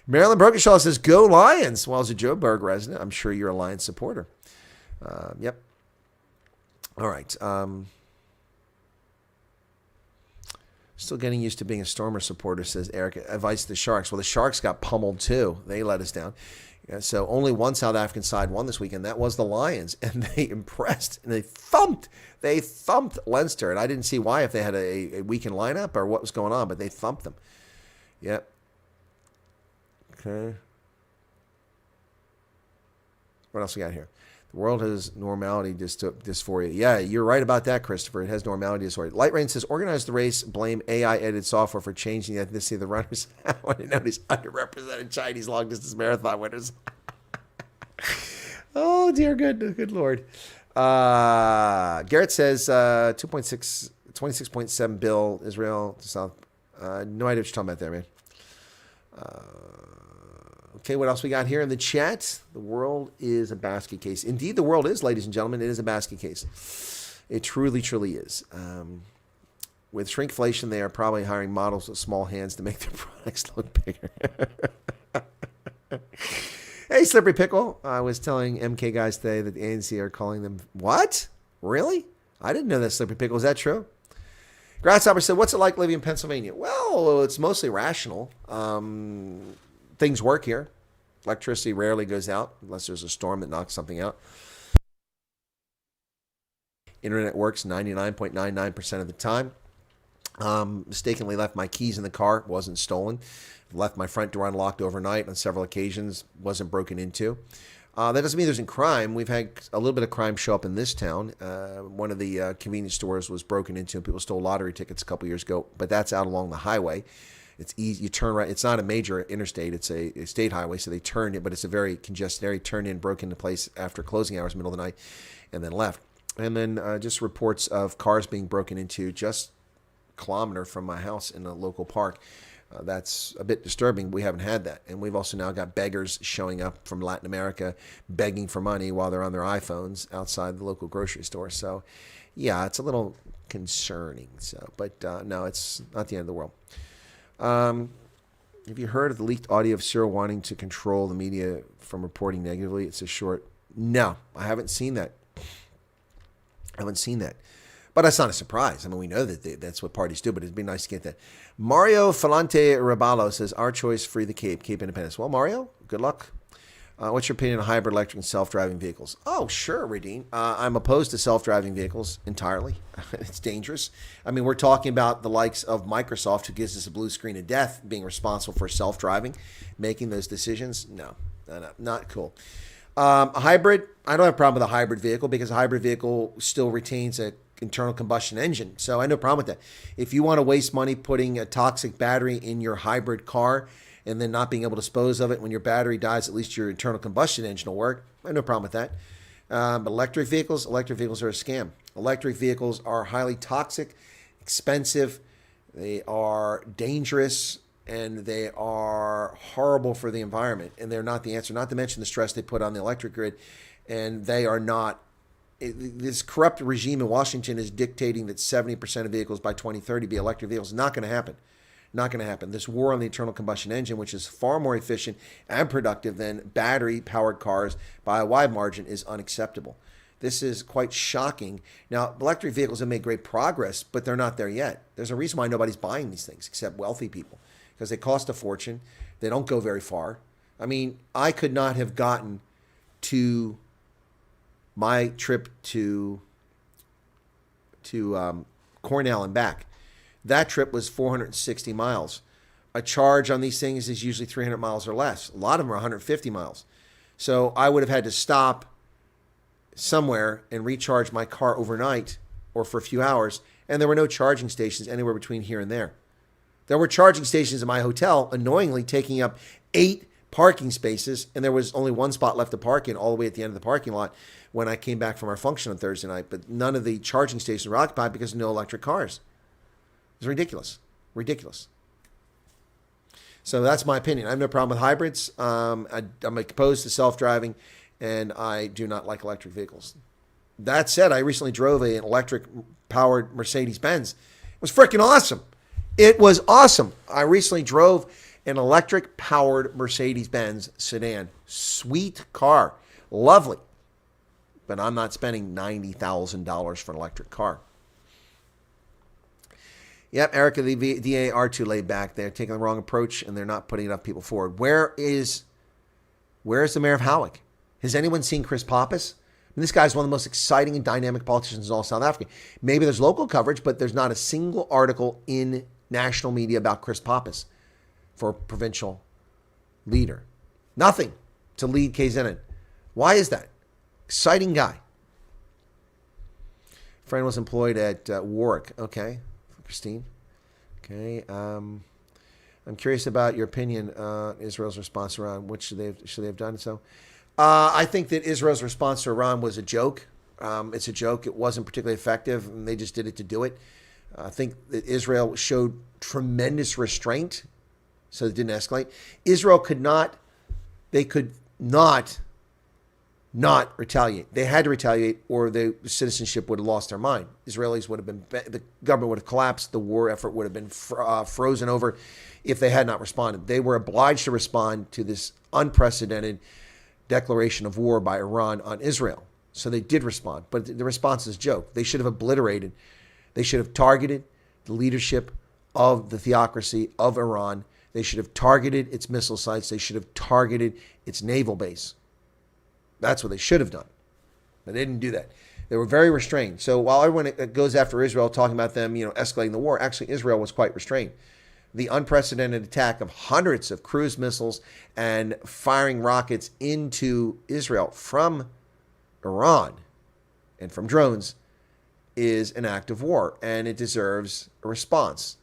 Marilyn Bergershaw says, go Lions. Well, as a Joburg resident, I'm sure you're a Lions supporter. Yep. All right. Still getting used to being a Stormer supporter, says Eric. Advice to the Sharks. Well, the Sharks got pummeled too. They let us down. Yeah, so only one South African side won this weekend. That was the Lions, and they impressed. And they thumped Leinster. And I didn't see why, if they had a weekend lineup or what was going on, but they thumped them. Yep. Okay. What else we got here? The world has normality dysphoria. Yeah, you're right about that, Christopher. It has normality dysphoria. Light Rain says, organize the race, blame AI-edited software for changing the ethnicity of the runners. I want to notice underrepresented Chinese long-distance marathon winners. Oh, dear good Lord. Garrett says, 26.7 bill, Israel to South. No idea what you're talking about there, man. Okay, what else we got here in the chat? The world is a basket case. Indeed, the world is, ladies and gentlemen. It is a basket case. It truly, truly is. With shrinkflation, they are probably hiring models with small hands to make their products look bigger. Hey, Slippery Pickle. I was telling MK guys today that the ANC are calling them... What? Really? I didn't know that, Slippery Pickle. Is that true? Grasshopper said, what's it like living in Pennsylvania? Well, it's mostly rational. Things work here. Electricity rarely goes out unless there's a storm that knocks something out. Internet works 99.99% of the time. Mistakenly left my keys in the car. Wasn't stolen. Left my front door unlocked overnight on several occasions. Wasn't broken into. That doesn't mean there isn't crime. We've had a little bit of crime show up in this town. One of the convenience stores was broken into and people stole lottery tickets a couple years ago. But that's out along the highway. It's easy. You turn right. It's not a major interstate. It's a state highway, so they turned it, but it's a very congested area. Turned in, broke into place after closing hours, middle of the night, and then left. And then just reports of cars being broken into just a kilometer from my house in a local park. That's a bit disturbing. We haven't had that. And we've also now got beggars showing up from Latin America begging for money while they're on their iPhones outside the local grocery store. So, yeah, it's a little concerning. So, but no, it's not the end of the world. Have you heard of the leaked audio of Cyril wanting to control the media from reporting negatively? It's a short. No, I haven't seen that. But that's not a surprise. I mean, we know that that's what parties do, but it'd be nice to get that. Mario Falante Raballo says, our choice, free the Cape Independence. Well, Mario, good luck. What's your opinion on hybrid electric and self-driving vehicles? Oh, sure, Radine. I'm opposed to self-driving vehicles entirely. It's dangerous. I mean, we're talking about the likes of Microsoft, who gives us a blue screen of death, being responsible for self-driving, making those decisions. No, not cool. A hybrid, I don't have a problem with a hybrid vehicle because a hybrid vehicle still retains an internal combustion engine. So I have no problem with that. If you want to waste money putting a toxic battery in your hybrid car and then not being able to dispose of it when your battery dies, at least your internal combustion engine will work. I have no problem with that. But electric vehicles are a scam. Electric vehicles are highly toxic, expensive, they are dangerous, and they are horrible for the environment. And they're not the answer, not to mention the stress they put on the electric grid. And they are not, this corrupt regime in Washington is dictating that 70% of vehicles by 2030 be electric vehicles. Not going to happen. Not going to happen. This war on the internal combustion engine, which is far more efficient and productive than battery-powered cars by a wide margin, is unacceptable. This is quite shocking. Now, electric vehicles have made great progress, but they're not there yet. There's a reason why nobody's buying these things except wealthy people, because they cost a fortune. They don't go very far. I mean, I could not have gotten to my trip to Cornell and back. That trip was 460 miles. A charge on these things is usually 300 miles or less. A lot of them are 150 miles. So I would have had to stop somewhere and recharge my car overnight or for a few hours, and there were no charging stations anywhere between here and there. There were charging stations in my hotel, annoyingly taking up 8 parking spaces, and there was only 1 spot left to park in all the way at the end of the parking lot when I came back from our function on Thursday night, but none of the charging stations were occupied because of no electric cars. It's ridiculous. Ridiculous. So that's my opinion. I have no problem with hybrids. I'm opposed to self-driving, and I do not like electric vehicles. That said, I recently drove an electric-powered Mercedes-Benz. It was freaking awesome. It was awesome. I recently drove an electric-powered Mercedes-Benz sedan. Sweet car. Lovely. But I'm not spending $90,000 for an electric car. Yep, Erica, the DA are too laid back. They're taking the wrong approach, and they're not putting enough people forward. Where is the mayor of Howick? Has anyone seen Chris Pappas? I mean, this guy's one of the most exciting and dynamic politicians in all South Africa. Maybe there's local coverage, but there's not a single article in national media about Chris Pappas for provincial leader. Nothing to lead KZN. Why is that? Exciting guy. Friend was employed at Warwick. Okay. Christine. Okay. I'm curious about your opinion on Israel's response to Iran. What should they have done? So I think that Israel's response to Iran was a joke. It's a joke. It wasn't particularly effective, and they just did it to do it. I think that Israel showed tremendous restraint, so it didn't escalate. Israel could not retaliate. They had to retaliate, or the citizenship would have lost their mind. Israelis would have been, the government would have collapsed. The war effort would have been frozen over if they had not responded. They were obliged to respond to this unprecedented declaration of war by Iran on Israel. So they did respond, but the response is a joke. They should have obliterated. They should have targeted the leadership of the theocracy of Iran. They should have targeted its missile sites. They should have targeted its naval base. That's what they should have done. But they didn't do that. They were very restrained. So while everyone goes after Israel, talking about them, escalating the war, actually Israel was quite restrained. The unprecedented attack of hundreds of cruise missiles and firing rockets into Israel from Iran and from drones is an act of war, and it deserves a response.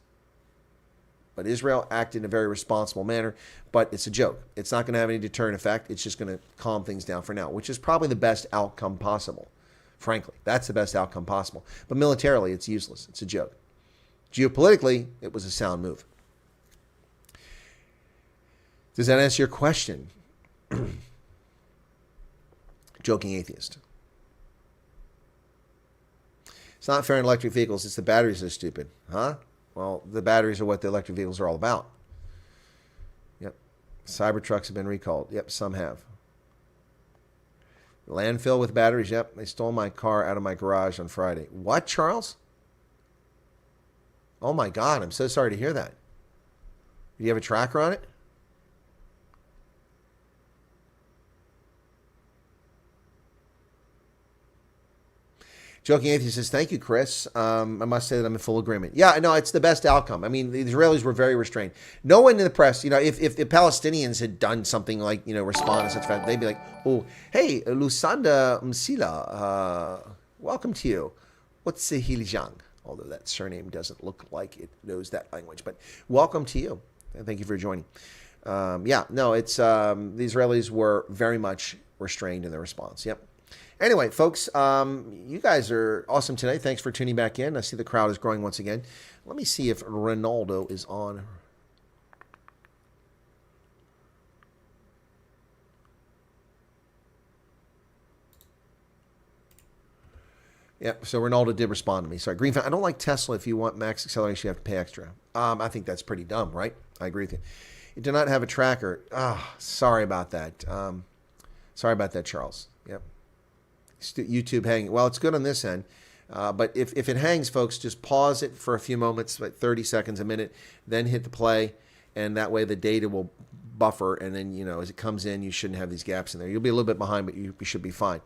But Israel acted in a very responsible manner, but it's a joke. It's not going to have any deterrent effect. It's just going to calm things down for now, which is probably the best outcome possible. Frankly, that's the best outcome possible. But militarily, it's useless. It's a joke. Geopolitically, it was a sound move. Does that answer your question? Joking atheist. It's not fair in electric vehicles. It's the batteries that are stupid. Huh? Well, the batteries are what the electric vehicles are all about. Yep. Cybertrucks have been recalled. Yep, some have. Landfill with batteries. Yep, they stole my car out of my garage on Friday. What, Charles? Oh my God, I'm so sorry to hear that. Do you have a tracker on it? Joking Atheist says, thank you, Chris. I must say that I'm in full agreement. Yeah, no, it's the best outcome. I mean, the Israelis were very restrained. No one in the press, if the Palestinians had done something like, respond in such a fashion, they'd be like, oh, hey, Lusanda Msila, welcome to you. What's Hilijang? Although that surname doesn't look like it knows that language, but welcome to you. And thank you for joining. The Israelis were very much restrained in their response. Yep. Anyway, folks, you guys are awesome today. Thanks for tuning back in. I see the crowd is growing once again. Let me see if Ronaldo is on. Yep, so Ronaldo did respond to me. Sorry, Green fan, I don't like Tesla. If you want max acceleration, you have to pay extra. I think that's pretty dumb, right? I agree with you. You do not have a tracker. Sorry about that. Sorry about that, Charles. Yep. YouTube hanging. Well, it's good on this end. But if it hangs, folks, just pause it for a few moments, like 30 seconds, a minute, then hit the play, and that way the data will buffer, and then, as it comes in, you shouldn't have these gaps in there. You'll be a little bit behind, but you should be fine.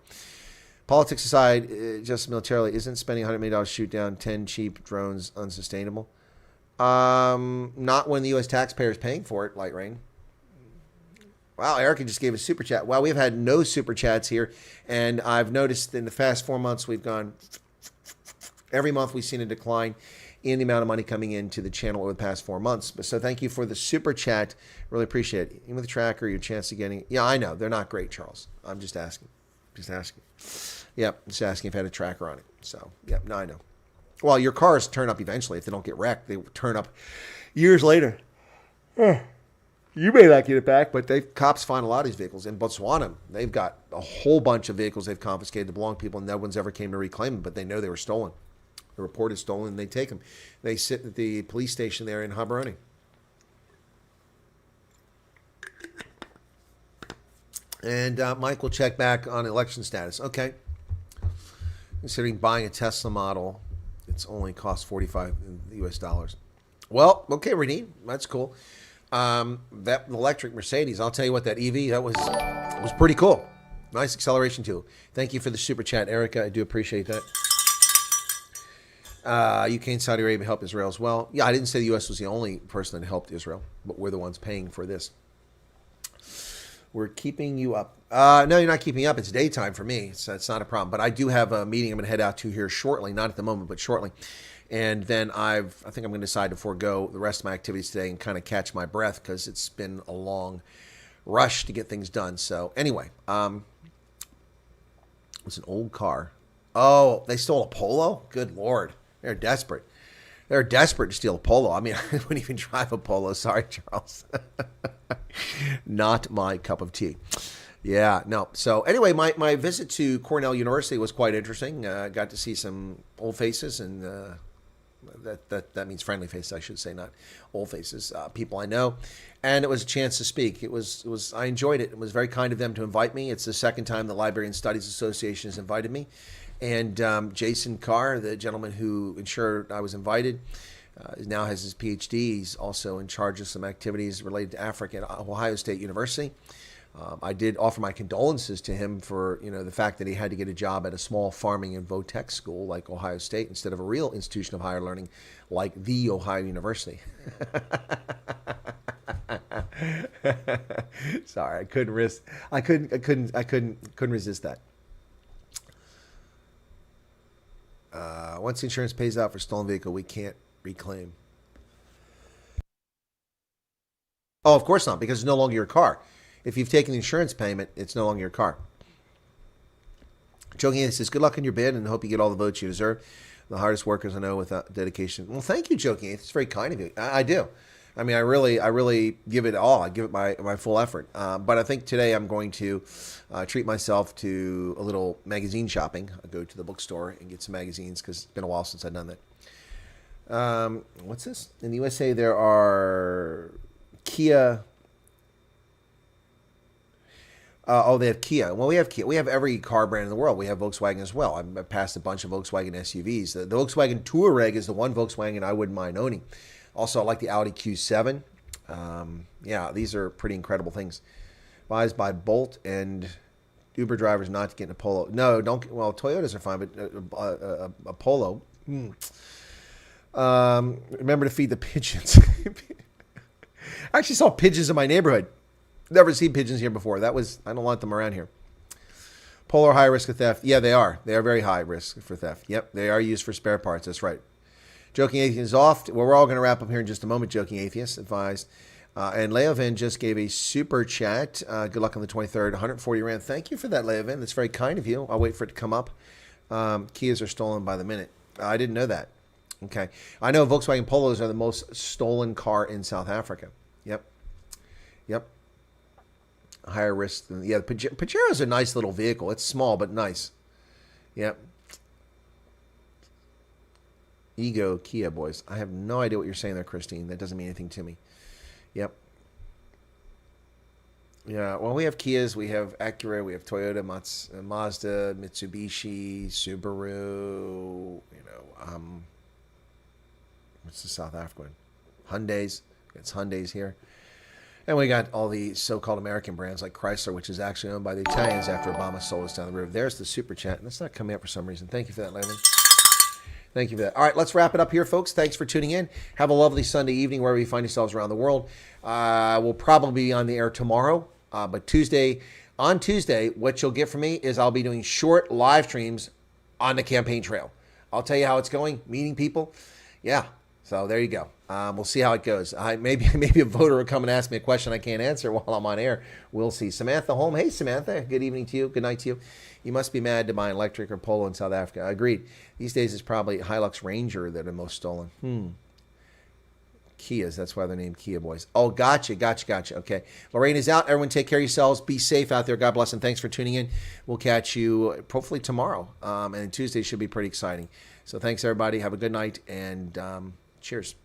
Politics aside, just militarily, isn't spending $100 million to shoot down 10 cheap drones unsustainable? Not when the U.S. taxpayer is paying for it, Light Rain. Wow, Erica just gave a super chat. Wow, we've had no super chats here, and I've noticed in the past 4 months we've gone... Every month we've seen a decline in the amount of money coming into the channel over the past 4 months. So thank you for the super chat. Really appreciate it. Even with the tracker, your chance of getting... Yeah, I know. They're not great, Charles. I'm just asking. Yep, just asking if I had a tracker on it. So, yep, no, I know. Well, your cars turn up eventually. If they don't get wrecked, they turn up years later. You may not get it back, but cops find a lot of these vehicles. In Botswana, they've got a whole bunch of vehicles they've confiscated that belong to people, and no one's ever came to reclaim them, but they know they were stolen. The report is stolen, and they take them. They sit at the police station there in Gaborone. And Mike will check back on election status. Okay. Considering buying a Tesla model, it's only cost $45 US dollars. Well, okay, Renee, that's cool. That electric Mercedes, I'll tell you what, that EV, that was pretty cool. Nice acceleration too. Thank you for the super chat, Erica. I do appreciate that. UK and Saudi Arabia help Israel as well. Yeah, I didn't say the U.S. was the only person that helped Israel, but we're the ones paying for this. We're keeping you up. No, you're not keeping up. It's daytime for me, so it's not a problem. But I do have a meeting I'm going to head out to here shortly. Not at the moment, but shortly. And then I think I'm going to decide to forego the rest of my activities today and kind of catch my breath because it's been a long rush to get things done. So anyway, it's an old car. Oh, they stole a Polo? Good Lord. They're desperate. They're desperate to steal a Polo. I mean, I wouldn't even drive a Polo. Sorry, Charles. Not my cup of tea. Yeah, no. So anyway, my visit to Cornell University was quite interesting. Got to see some old faces, and that means friendly faces, I should say, not old faces. People I know, and it was a chance to speak. It was I enjoyed it. It was very kind of them to invite me. It's the second time the Librarian Studies Association has invited me. And Jason Carr, the gentleman who ensured I was invited, now has his PhD. He's also in charge of some activities related to Africa at Ohio State University. I did offer my condolences to him for the fact that he had to get a job at a small farming and vo-tech school like Ohio State instead of a real institution of higher learning like the Ohio University. Sorry, I couldn't resist that. Once the insurance pays out for stolen vehicle, we can't reclaim. Oh, of course not, because it's no longer your car. If you've taken the insurance payment, it's no longer your car. Joking says, good luck in your bid and hope you get all the votes you deserve. The hardest workers I know without dedication. Well, thank you, Joking. It's very kind of you. I do. I mean, I really give it all. I give it my full effort. But I think today I'm going to treat myself to a little magazine shopping. I'll go to the bookstore and get some magazines because it's been a while since I've done that. What's this? In the USA, there are Kia. They have Kia. Well, we have Kia. We have every car brand in the world. We have Volkswagen as well. I passed a bunch of Volkswagen SUVs. The Volkswagen Touareg is the one Volkswagen I wouldn't mind owning. Also, I like the Audi Q7. Yeah, these are pretty incredible things. Buys by Bolt and Uber drivers not to get in a Polo. No, don't. Well, Toyotas are fine, but a Polo. Remember to feed the pigeons. I actually saw pigeons in my neighborhood. Never seen pigeons here before. I don't want them around here. Polo are high risk of theft. Yeah, they are. They are very high risk for theft. Yep, they are used for spare parts. That's right. Joking Atheist is off. Well, we're all going to wrap up here in just a moment. Joking Atheist advised. And Leovin just gave a super chat. Good luck on the 23rd. 140 Rand. Thank you for that, Leovin. That's very kind of you. I'll wait for it to come up. Kias are stolen by the minute. I didn't know that. Okay. I know Volkswagen Polos are the most stolen car in South Africa. Yep. Higher risk than... Yeah, the Pajero is a nice little vehicle. It's small, but nice. Yep. Ego Kia boys. I have no idea what you're saying there, Christine. That doesn't mean anything to me. Yep. Yeah, well, we have Kias, we have Acura, we have Toyota, Mazda, Mitsubishi, Subaru, what's the South African? Hyundais. It's Hyundais here. And we got all the so-called American brands like Chrysler, which is actually owned by the Italians after Obama sold us down the road. There's the super chat. And it's not coming up for some reason. Thank you for that, Landon. Thank you for that. All right, let's wrap it up here, folks. Thanks for tuning in. Have a lovely Sunday evening wherever you find yourselves around the world. We'll probably be on the air tomorrow. But on Tuesday, what you'll get from me is I'll be doing short live streams on the campaign trail. I'll tell you how it's going, meeting people. Yeah, so there you go. We'll see how it goes. Maybe a voter will come and ask me a question I can't answer while I'm on air. We'll see. Samantha Holm. Hey, Samantha. Good evening to you. Good night to you. You must be mad to buy an electric or Polo in South Africa. Agreed. These days it's probably Hilux Ranger that are most stolen. Kias. That's why they're named Kia Boys. Oh, gotcha. Okay. Lorraine is out. Everyone take care of yourselves. Be safe out there. God bless, and thanks for tuning in. We'll catch you hopefully tomorrow. And Tuesday should be pretty exciting. So thanks, everybody. Have a good night, and cheers.